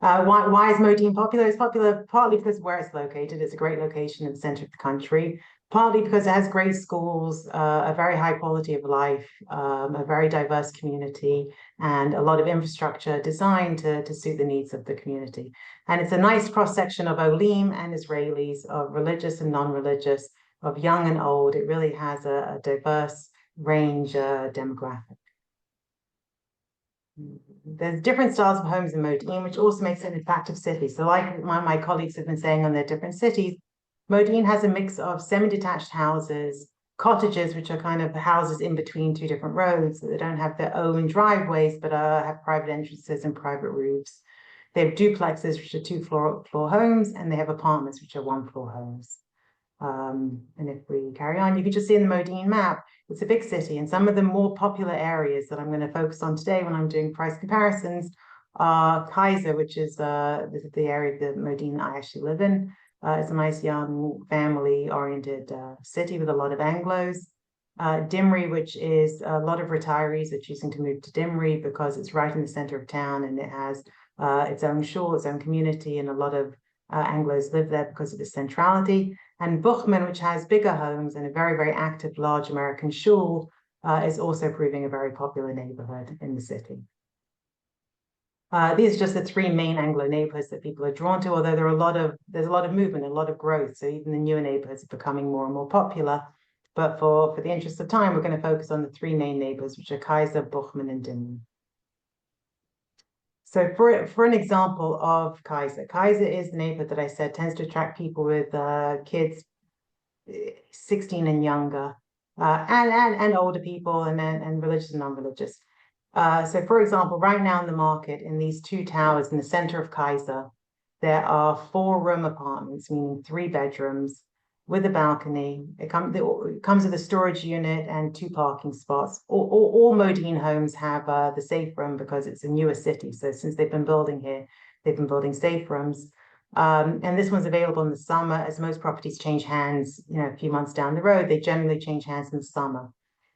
Why is Modiin popular? It's popular partly because where it's located. It's a great location in the center of the country. Partly because it has great schools, a very high quality of life, a very diverse community, and a lot of infrastructure designed to suit the needs of the community. And it's a nice cross-section of Olim and Israelis, of religious and non-religious, of young and old. It really has a diverse range demographic. There's different styles of homes in Modiin, which also makes it an attractive city. So like my colleagues have been saying on their different cities, Modiin has a mix of semi-detached houses, cottages, which are kind of houses in between two different roads. So they don't have their own driveways, but have private entrances and private roofs. They have duplexes, which are two-floor homes, and they have apartments, which are one-floor homes. And if we carry on, you can just see in the Modiin map, it's a big city, and some of the more popular areas that I'm going to focus on today when I'm doing price comparisons are Kaiser, which is the area of the Modiin I actually live in. It's a nice young family-oriented city with a lot of Anglos. Dimri, which is a lot of retirees are choosing to move to Dimri because it's right in the center of town and it has its own shul, its own community, and a lot of Anglos live there because of its centrality. And Buchman, which has bigger homes and a very, very active, large American shul, is also proving a very popular neighborhood in the city. These are just the three main Anglo neighborhoods that people are drawn to, although there's a lot of movement, a lot of growth. So even the newer neighborhoods are becoming more and more popular. But for the interest of time, we're going to focus on the three main neighborhoods, which are Kaiser, Buchman, and Dimri. So for an example of Kaiser, Kaiser is the neighborhood that I said tends to attract people with kids 16 and younger, and older people, and religious and non-religious. So for example, right now in the market, in these two towers in the center of Kaiser, there are 4-room apartments, meaning 3 bedrooms with a balcony. It comes with a storage unit and 2 parking spots. All Modiin homes have the safe room because it's a newer city. So since they've been building here, they've been building safe rooms. And this one's available in the summer. As most properties change hands, a few months down the road, they generally change hands in the summer.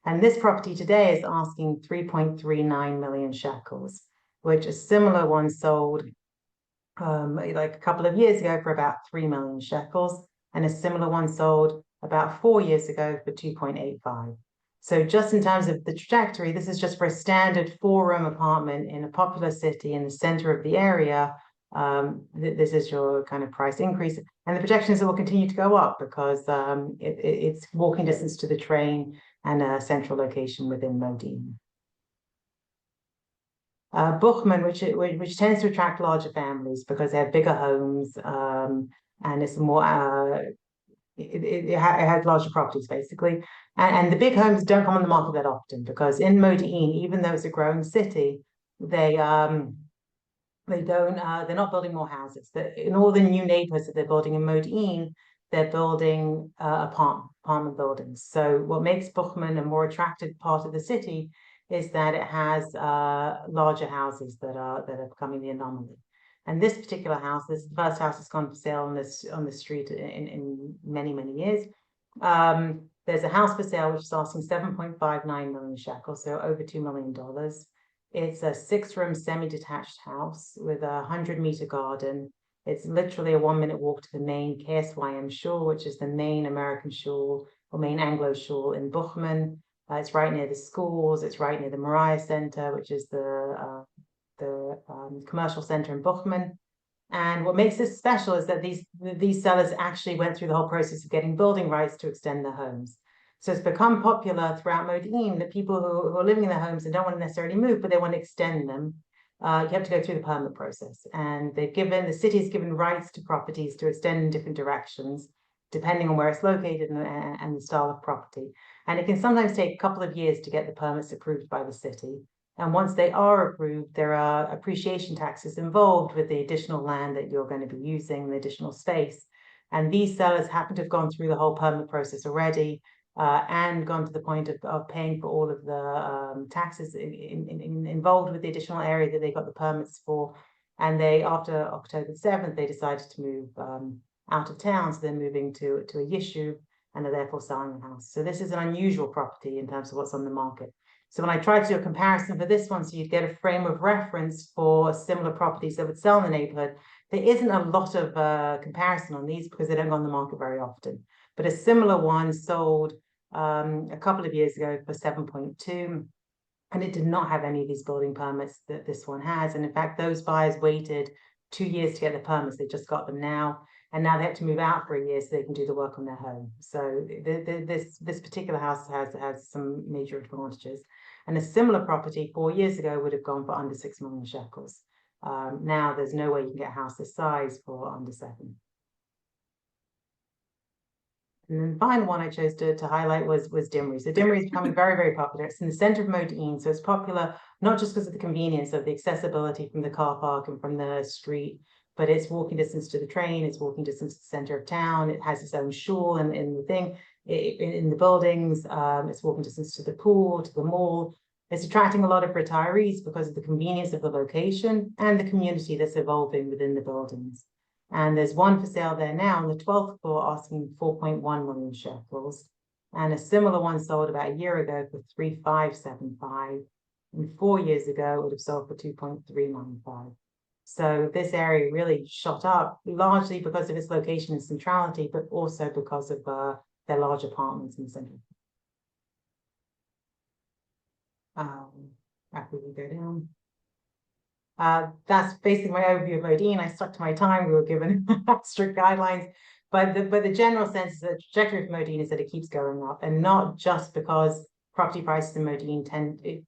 And this property today is asking 3.39 million shekels, which a similar one sold like a couple of years ago for about 3 million shekels, and a similar one sold about 4 years ago for 2.85. So just in terms of the trajectory, this is just for a standard 4-room apartment in a popular city in the center of the area. This is your kind of price increase, and the projection is it will continue to go up because it's walking distance to the train and a central location within Modiin. Buchman, which tends to attract larger families because they have bigger homes, and it's more it has larger properties basically, and the big homes don't come on the market that often because in Modiin, even though it's a growing city, they're not building more houses. In all the new neighborhoods that they're building in Modiin, they're building apartment buildings. So what makes Buchman a more attractive part of the city is that it has larger houses that are becoming the anomaly. And this particular house, this is the first house that's gone for sale on the street in many, many years. There's a house for sale which is asking 7.59 million shekels, so over $2 million. It's a 6-room semi-detached house with a 100-meter garden. It's literally a 1-minute walk to the main KSYM shul, which is the main American shul or main Anglo shul in Buchman. It's right near the schools. It's right near the Moriah Center, which is the commercial center in Bochum. And what makes this special is that these sellers actually went through the whole process of getting building rights to extend their homes. So it's become popular throughout Modiin that people who are living in their homes and don't want to necessarily move, but they want to extend them, you have to go through the permit process. And the city has given rights to properties to extend in different directions, depending on where it's located and the style of property. And it can sometimes take a couple of years to get the permits approved by the city. And once they are approved, there are appreciation taxes involved with the additional land that you're going to be using, the additional space. And these sellers happen to have gone through the whole permit process already and gone to the point of paying for all of the taxes involved with the additional area that they got the permits for. And they, after October 7th, they decided to move out of town. So they're moving to a Yishuv and are therefore selling the house. So this is an unusual property in terms of what's on the market. So when I tried to do a comparison for this one, so you'd get a frame of reference for similar properties that would sell in the neighborhood, there isn't a lot of comparison on these because they don't go on the market very often. But a similar one sold a couple of years ago for 7.2, and it did not have any of these building permits that this one has. And in fact, those buyers waited 2 years to get the permits. They just got them now. And now they have to move out for a year so they can do the work on their home. So this particular house has some major advantages. And a similar property 4 years ago would have gone for under 6 million shekels. Now there's no way you can get a house this size for under 7. And then the final one I chose to highlight was Dimri. So Dimri is becoming very, very popular. It's in the center of Modiin, so it's popular not just because of the convenience of the accessibility from the car park and from the street, but it's walking distance to the train, it's walking distance to the center of town, it has its own shul in the thing, in the buildings, it's walking distance to the pool, to the mall. It's attracting a lot of retirees because of the convenience of the location and the community that's evolving within the buildings. And there's one for sale there now on the 12th floor asking 4.1 million shekels. And a similar one sold about a year ago for 3,575. And 4 years ago, it would have sold for 2.395. So this area really shot up, largely because of its location and centrality, but also because of their large apartments in the center. After we go down. That's basically my overview of Modiin. I stuck to my time. We were given strict guidelines, but the general sense is that the trajectory of Modiin is that it keeps going up, and not just because property prices in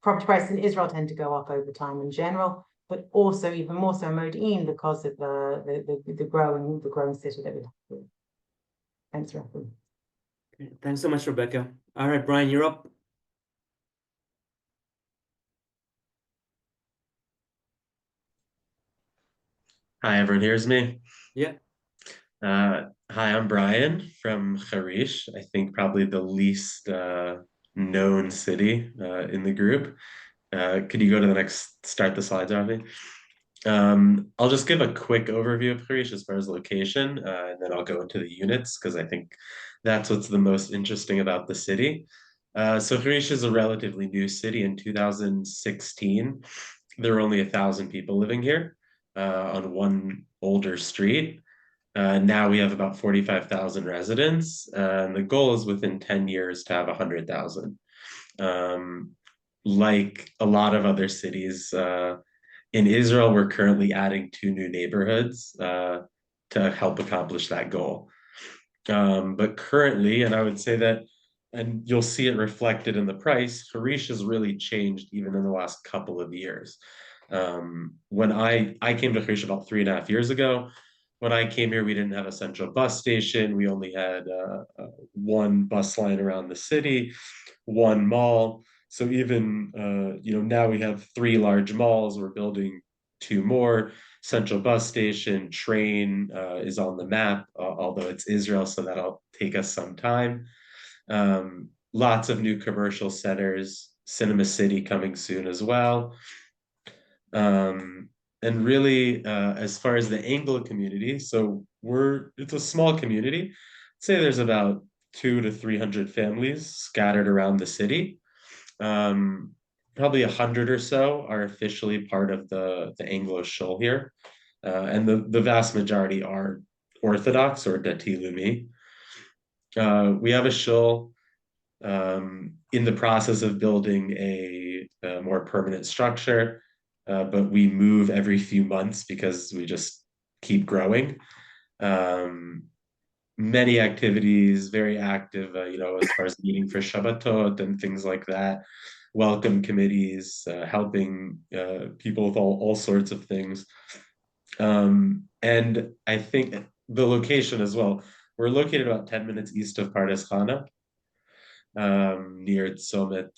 property prices in Israel tend to go up over time in general, but also even more so in Modiin because of the growing city that we have. Thanks, Rafi. Okay, thanks so much, Rebecca. All right, Brian, you're up. Hi, everyone hears me? Yeah. Hi, I'm Brian from Harish. I think probably the least known city in the group. Could you go to the next, start the slides, Rafi? I'll just give a quick overview of Harish as far as location, and then I'll go into the units because I think that's what's the most interesting about the city. So Harish is a relatively new city. In 2016, there were only 1,000 people living here on one older street. Now we have about 45,000 residents, and the goal is within 10 years to have 100,000. Like a lot of other cities in Israel, we're currently adding 2 new neighborhoods to help accomplish that goal. But currently, and I would say that, and you'll see it reflected in the price, Harish has really changed even in the last couple of years. When I came to Harish about 3.5 years ago, when I came here, we didn't have a central bus station. We only had one bus line around the city, one mall. So even now we have 3 large malls. We're building 2 more. Central bus station, train is on the map, although it's Israel, so that'll take us some time. Lots of new commercial centers, Cinema City coming soon as well. And really, as far as the Anglo community, so it's a small community. I'd say there's about 200 to 300 families scattered around the city. Probably 100 or so are officially part of the Anglo shul here. And the vast majority are Orthodox or Dati Leumi. We have a shul in the process of building a more permanent structure. but we move every few months because we just keep growing. Many activities, very active, as far as meeting for Shabbatot and things like that, welcome committees, helping people with all sorts of things. And I think the location as well, we're located about 10 minutes east of Pardes Khana, near Tzomet,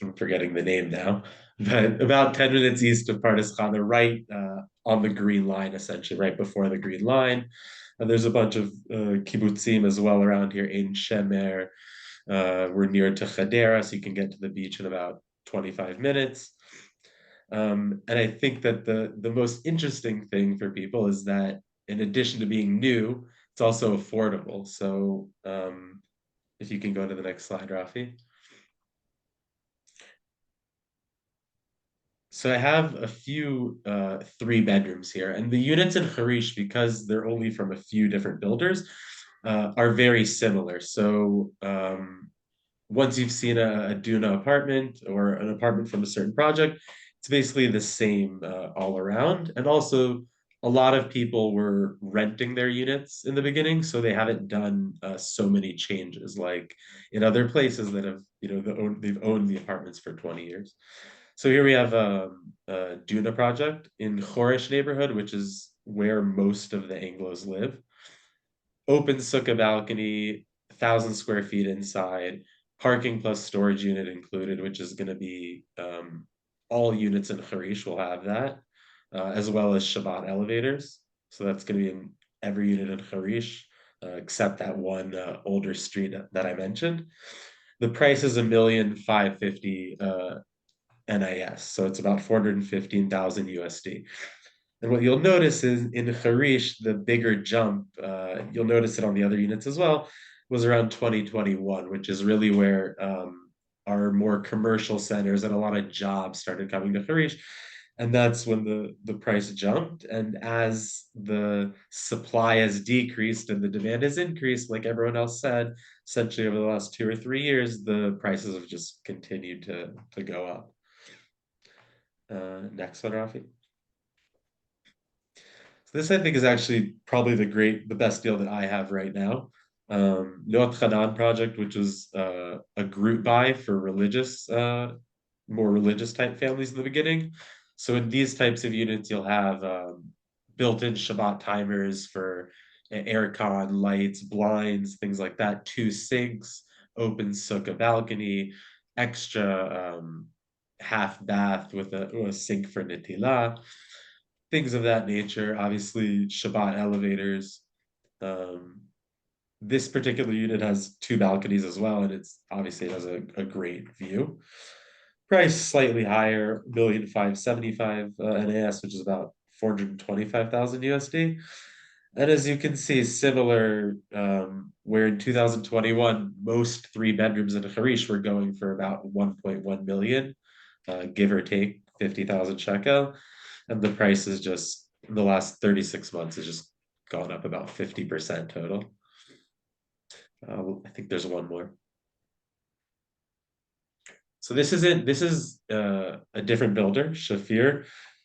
I'm forgetting the name now, but about 10 minutes east of Pardes Khana, right on the green line, essentially, right before the green line. And there's a bunch of kibbutzim as well around here, Ein Shemer. We're near to Chadera, so you can get to the beach in about 25 minutes. And I think that the most interesting thing for people is that in addition to being new, it's also affordable. So if you can go to the next slide, Rafi. So I have a few 3 bedrooms here, and the units in Harish, because they're only from a few different builders, are very similar. So once you've seen a Duna apartment or an apartment from a certain project, it's basically the same all around. And also, a lot of people were renting their units in the beginning, so they haven't done so many changes like in other places that have, they've owned the apartments for 20 years. So here we have a Duna project in Horish neighborhood, which is where most of the Anglos live. Open sukkah balcony, 1,000 square feet inside, parking plus storage unit included, which is going to be all units in Harish will have that, as well as Shabbat elevators. So that's going to be in every unit in Harish, except that one older street that I mentioned. The price is $1,550,000 NIS, so it's about 415,000 USD. And what you'll notice is in Harish, the bigger jump, you'll notice it on the other units as well, was around 2021, which is really where our more commercial centers and a lot of jobs started coming to Harish. And that's when the price jumped. And as the supply has decreased and the demand has increased, like everyone else said, essentially over the last 2 or 3 years, the prices have just continued to go up. Next one, Rafi. So this, I think, is actually probably the best deal that I have right now. Raanana project, which was a group buy for more religious type families in the beginning. So in these types of units, you'll have built-in Shabbat timers for aircon, lights, blinds, things like that, 2 sinks, open sukkah balcony, extra half bath with a sink for netilah, things of that nature. Obviously, Shabbat elevators. This particular unit has 2 balconies as well, and it has a great view. Price slightly higher, $1,575,000 NAS, which is about 425,000 USD. And as you can see, similar, where in 2021, most 3 bedrooms in Harish were going for about 1.1 million, give or take 50,000 shekel. And the price is just, in the last 36 months, has just gone up about 50% total. I think there's one more. So this is a different builder, Shafir.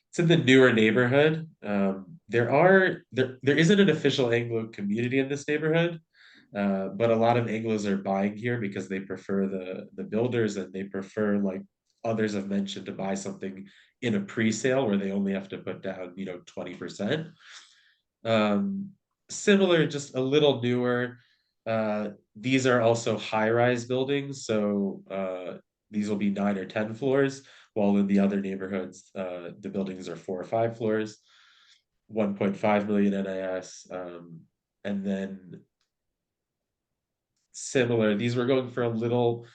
It's in the newer neighborhood. There isn't an official Anglo community in this neighborhood, but a lot of Anglos are buying here because they prefer the builders, and they prefer, like others have mentioned, to buy something in a pre-sale where they only have to put down 20%. Similar, just a little newer. These are also high-rise buildings, so these will be 9 or 10 floors, while in the other neighborhoods, the buildings are 4 or 5 floors, 1.5 million NIS. And then similar, these were going for about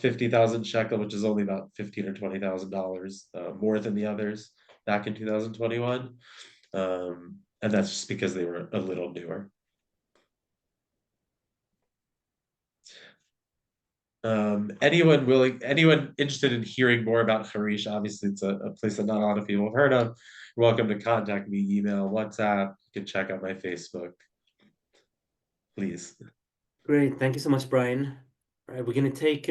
50,000 shekel, which is only about $15,000 or $20,000 more than the others back in 2021. And that's just because they were a little newer. Anyone interested in hearing more about Harish, obviously it's a place that not a lot of people have heard of. You're welcome to contact me, email, WhatsApp. You can check out my Facebook, please. Great. Thank you so much, Brian. All right, we're going to take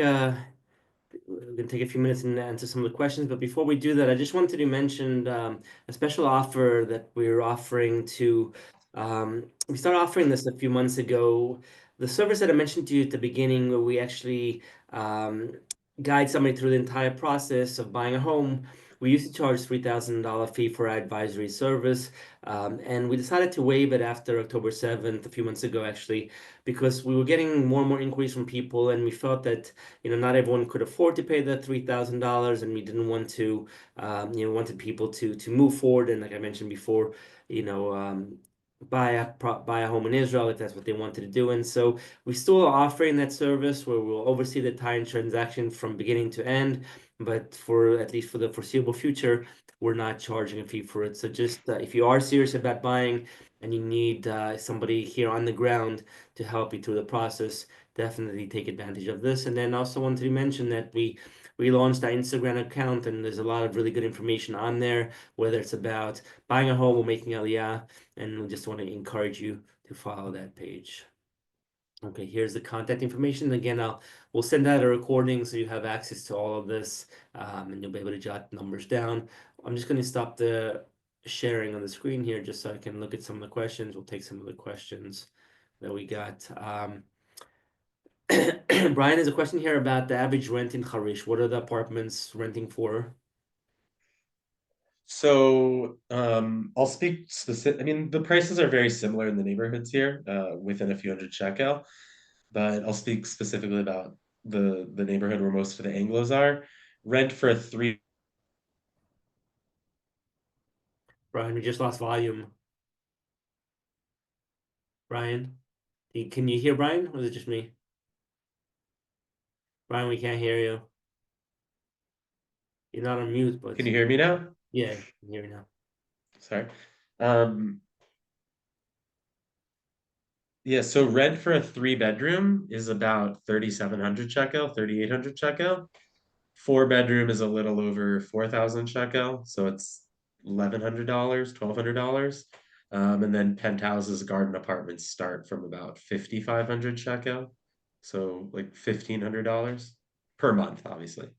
we're going to take a few minutes and answer some of the questions. But before we do that, I just wanted to mention a special offer that we're offering to. We started offering this a few months ago. The service that I mentioned to you at the beginning, where we actually guide somebody through the entire process of buying a home. We used to charge $3,000 fee for our advisory service, and we decided to waive it after October 7th, a few months ago, actually, because we were getting more and more inquiries from people, and we felt that not everyone could afford to pay the $3,000, and we didn't want to, wanted people to move forward, and like I mentioned before, buy a home in Israel if that's what they wanted to do, and so we still are offering that service where we'll oversee the entire transaction from beginning to end, but for at least for the foreseeable future, we're not charging a fee for it. So just if you are serious about buying and you need somebody here on the ground to help you through the process, definitely take advantage of this. And then also wanted to mention that we launched our Instagram account, and there's a lot of really good information on there, whether it's about buying a home or making Aliyah, and we just want to encourage you to follow that page. Okay, here's the contact information. Again, we'll send out a recording so you have access to all of this, and you'll be able to jot numbers down. I'm just going to stop the sharing on the screen here just so I can look at some of the questions. We'll take some of the questions that we got. Brian has a question here about the average rent in Harish. What are the apartments renting for? So I'll speak specific. I mean, the prices are very similar in the neighborhoods here, within a few hundred shekel. But I'll speak specifically about the neighborhood where most of the Anglos are. Rent for a three. Brian, we just lost volume. Brian, can you hear Brian, or is it just me? Brian, we can't hear you. You're not on mute, but Can you hear me now? yeah, I can hear you now. Sorry. Yeah, so rent for a 3-bedroom is about 3,700 shekel, 3,800 shekel. 4-bedroom is a little over 4,000 shekel, so it's $1,100, $1,200. And then penthouses, garden apartments start from about 5,500 shekel, so like $1,500 per month, obviously.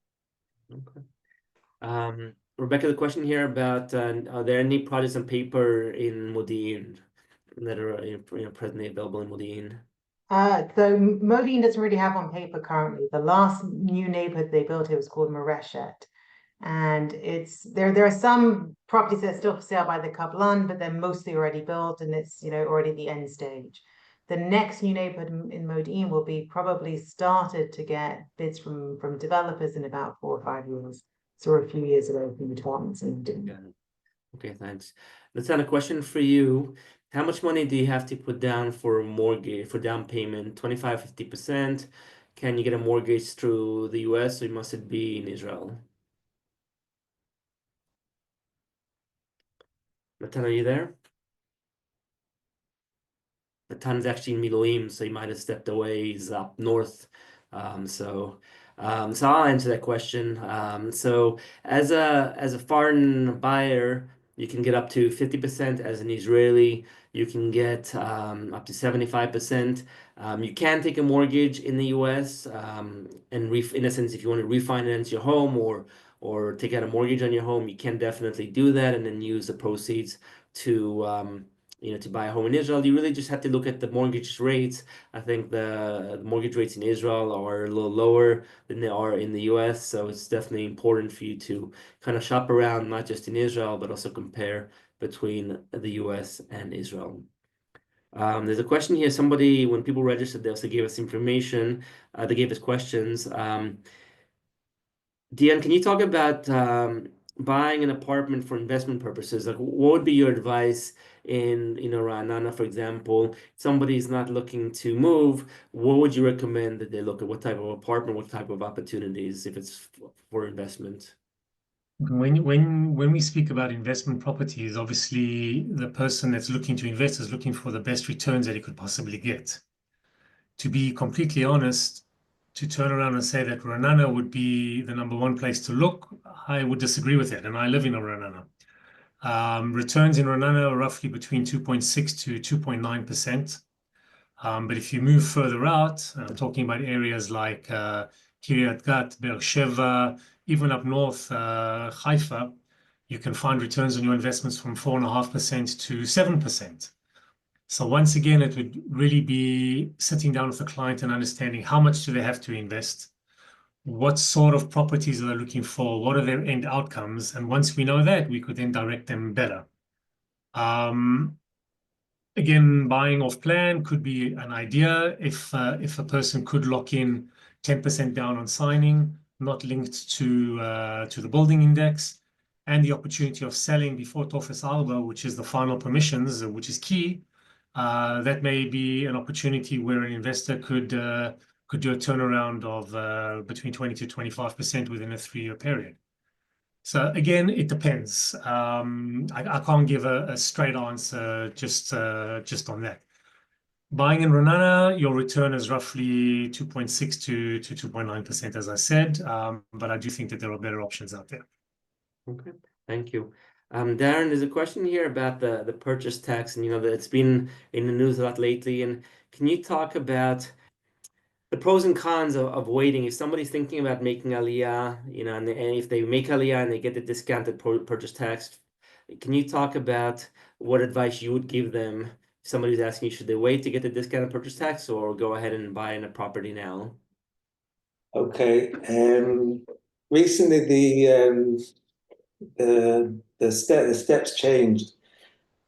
Okay. Rebecca, the question here about are there any projects on paper in Modiin that are presently available in Modiin? So Modiin doesn't really have on paper currently. The last new neighborhood they built here was called Moreshet. And there are some properties that are still for sale by the Kablan, but they're mostly already built and it's already the end stage. The next new neighborhood in Modiin will be probably started to get bids from developers in about 4 or 5 years. So we're a few years away from the developments in Modiin. Got it. Okay, thanks. Let's have a question for you. How much money do you have to put down for a mortgage, for down payment? 25, 50%? Can you get a mortgage through the US, or must it be in Israel? Natan, are you there? Natan's actually in Miloim, so he might have stepped away. He's up north. So I'll answer that question. So as a foreign buyer, you can get up to 50%. As an Israeli, you can get up to 75%. You can take a mortgage in the US, and in a sense, if you want to refinance your home or take out a mortgage on your home, you can definitely do that and then use the proceeds to to buy a home in Israel. You really just have to look at the mortgage rates. I think the mortgage rates in Israel are a little lower than they are in the US. So it's definitely important for you to kind of shop around, not just in Israel, but also compare between the US and Israel. There's a question here. Somebody, when people registered, they also gave us information. They gave us questions. Dion, can you talk about buying an apartment for investment purposes? Like, what would be your advice in, Raanana, for example? Somebody's not looking to move. What would you recommend that they look at? What type of apartment, what type of opportunities, if it's for investment? When we speak about investment properties, obviously the person that's looking to invest is looking for the best returns that he could possibly get. To be completely honest, to turn around and say that Raanana would be the #1 place to look, I would disagree with it. And I live in Raanana. Returns in Raanana are roughly between 2.6 to 2.9%. But if you move further out, I'm talking about areas like Kiryat Gat, Beersheba, even up north, Haifa, you can find returns on your investments from 4.5% to 7%. So once again, it would really be sitting down with the client and understanding how much do they have to invest, what sort of properties are they looking for, what are their end outcomes, and once we know that, we could then direct them better. Again, buying off plan could be an idea if a person could lock in 10% down on signing, not linked to the building index, and the opportunity of selling before Tofes Alba, which is the final permissions, which is key. That may be an opportunity where an investor could do a turnaround of between 20 to 25% within a 3-year period. So again, it depends. I can't give a straight answer just on that. Buying in Raanana, your return is roughly 2.6 to 2.9%, as I said. But I do think that there are better options out there. Okay, thank you. Darren, there's a question here about the purchase tax, and that it's been in the news a lot lately. And can you talk about the pros and cons of waiting? If somebody's thinking about making Aliyah, and if they make Aliyah and they get the discounted purchase tax, can you talk about what advice you would give them? If somebody's asking you, should they wait to get the discounted purchase tax or go ahead and buy in a property now? Okay. Recently, the steps changed.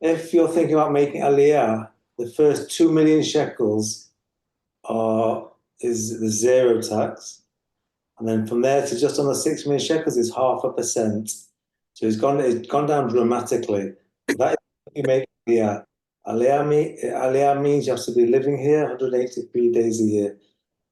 If you're thinking about making Aliyah, the first 2 million shekels is the zero tax, and then from there to just under 6 million shekels is 0.5%. So it's gone down dramatically. That is if you make Aliyah. Aliyah means you have to be living here 183 days a year.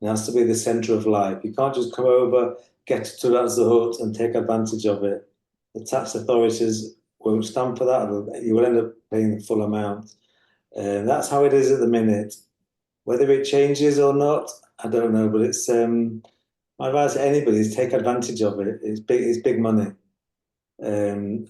It has to be the center of life. You can't just come over, get to that Zahut and take advantage of it. The tax authorities won't stand for that. You will end up paying the full amount. That's how it is at the minute. Whether it changes or not, I don't know. But it's my advice to anybody is take advantage of it. It's big money. And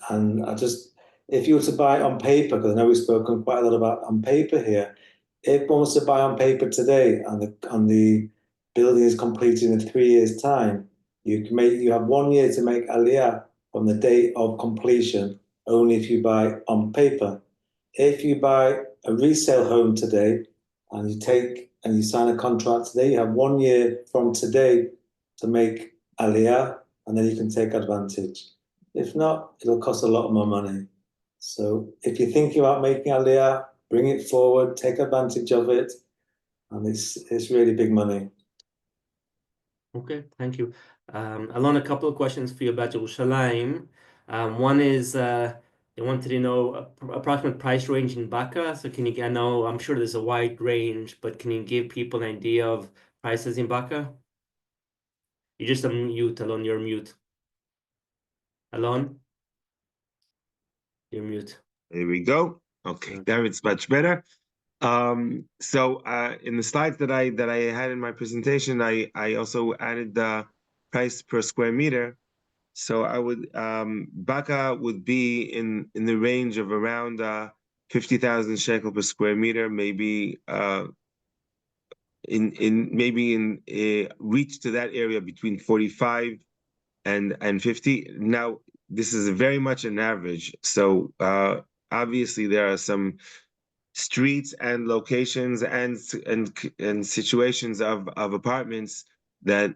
if you were to buy on paper, because I know we've spoken quite a lot about on paper here, if one was to buy on paper today and the building is completed in 3 years' time, you have 1 year to make Aliyah from the date of completion, only if you buy on paper. If you buy a resale home today and you sign a contract today, you have 1 year from today to make Aliyah, and then you can take advantage. If not, it'll cost a lot more money. So if you're thinking about making Aliyah, bring it forward, take advantage of it, and it's really big money. Okay, thank you. Alon, a couple of questions for you about Jerusalem. One is they wanted to know approximate price range in Baka. So I'm sure there's a wide range, but can you give people an idea of prices in Baka? You're just on mute, Alon, you're mute. Alon? You're mute. There we go. Okay, there it's much better. So in the slides that I had in my presentation, I also added the price per square meter. So I would Baka would be in the range of around 50,000 shekel per square meter, maybe reach to that area between 45 and 50. Now this is very much an average. So obviously there are some streets and locations and situations of apartments that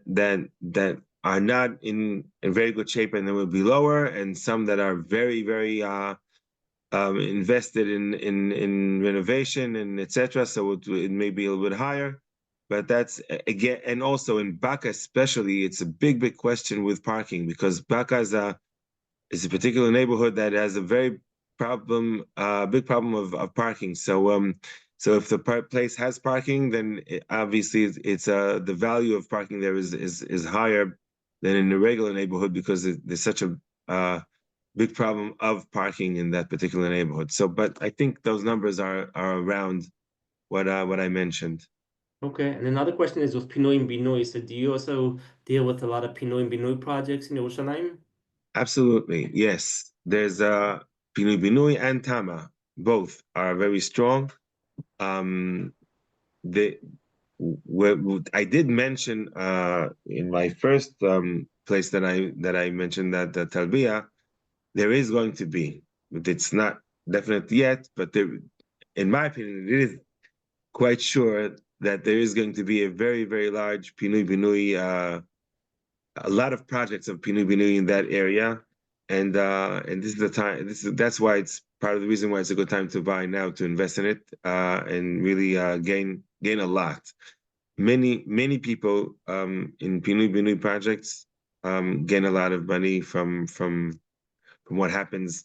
are not in very good shape and they will be lower, and some that are very invested in renovation and etc. So it may be a little bit higher, but that's again, and also in Baka especially, it's a big question with parking, because Baka is a particular neighborhood that has a very big problem of parking. So so if the place has parking, then obviously it's the value of parking there is higher than in a regular neighborhood, because there's such a big problem of parking in that particular neighborhood. So, but I think those numbers are around what I mentioned. Okay, and another question is with Pinoi and Binoi. So do you also deal with a lot of Pinoi and Binoi projects in Yerushalayim? Absolutely, yes. There's Pinoi Binoi and Tama. Both are very strong. I did mention in my first place that I mentioned that the Talbiya, there is going to be, but it's not definite yet, but there, in my opinion, it is quite sure that there is going to be a very, very large Pinui Binui, a lot of projects of Pinui Binui in that area. And this is the time, that's why it's part of the reason why it's a good time to buy now, to invest in it and really gain a lot. Many people in Pinui Binui projects gain a lot of money from what happens.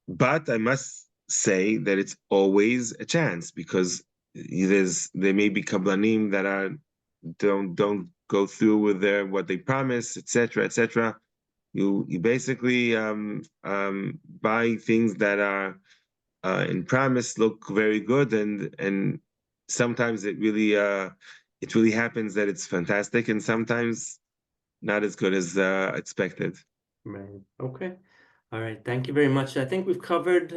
But I must say that it's always a chance, because there may be kablanim that don't go through with what they promise, etc., etc. You basically buy things that are in promise look very good, and sometimes it really happens that it's fantastic, and sometimes not as good as expected. Right. Okay. All right. Thank you very much. I think we've covered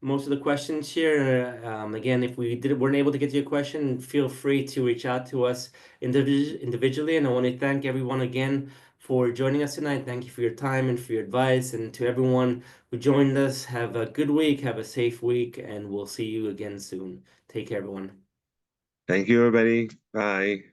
most of the questions here. Again, if weren't able to get to your question, feel free to reach out to us individually. And I want to thank everyone again for joining us tonight. Thank you for your time and for your advice. And to everyone who joined us, have a good week, have a safe week, and we'll see you again soon. Take care, everyone. Thank you, everybody. Bye.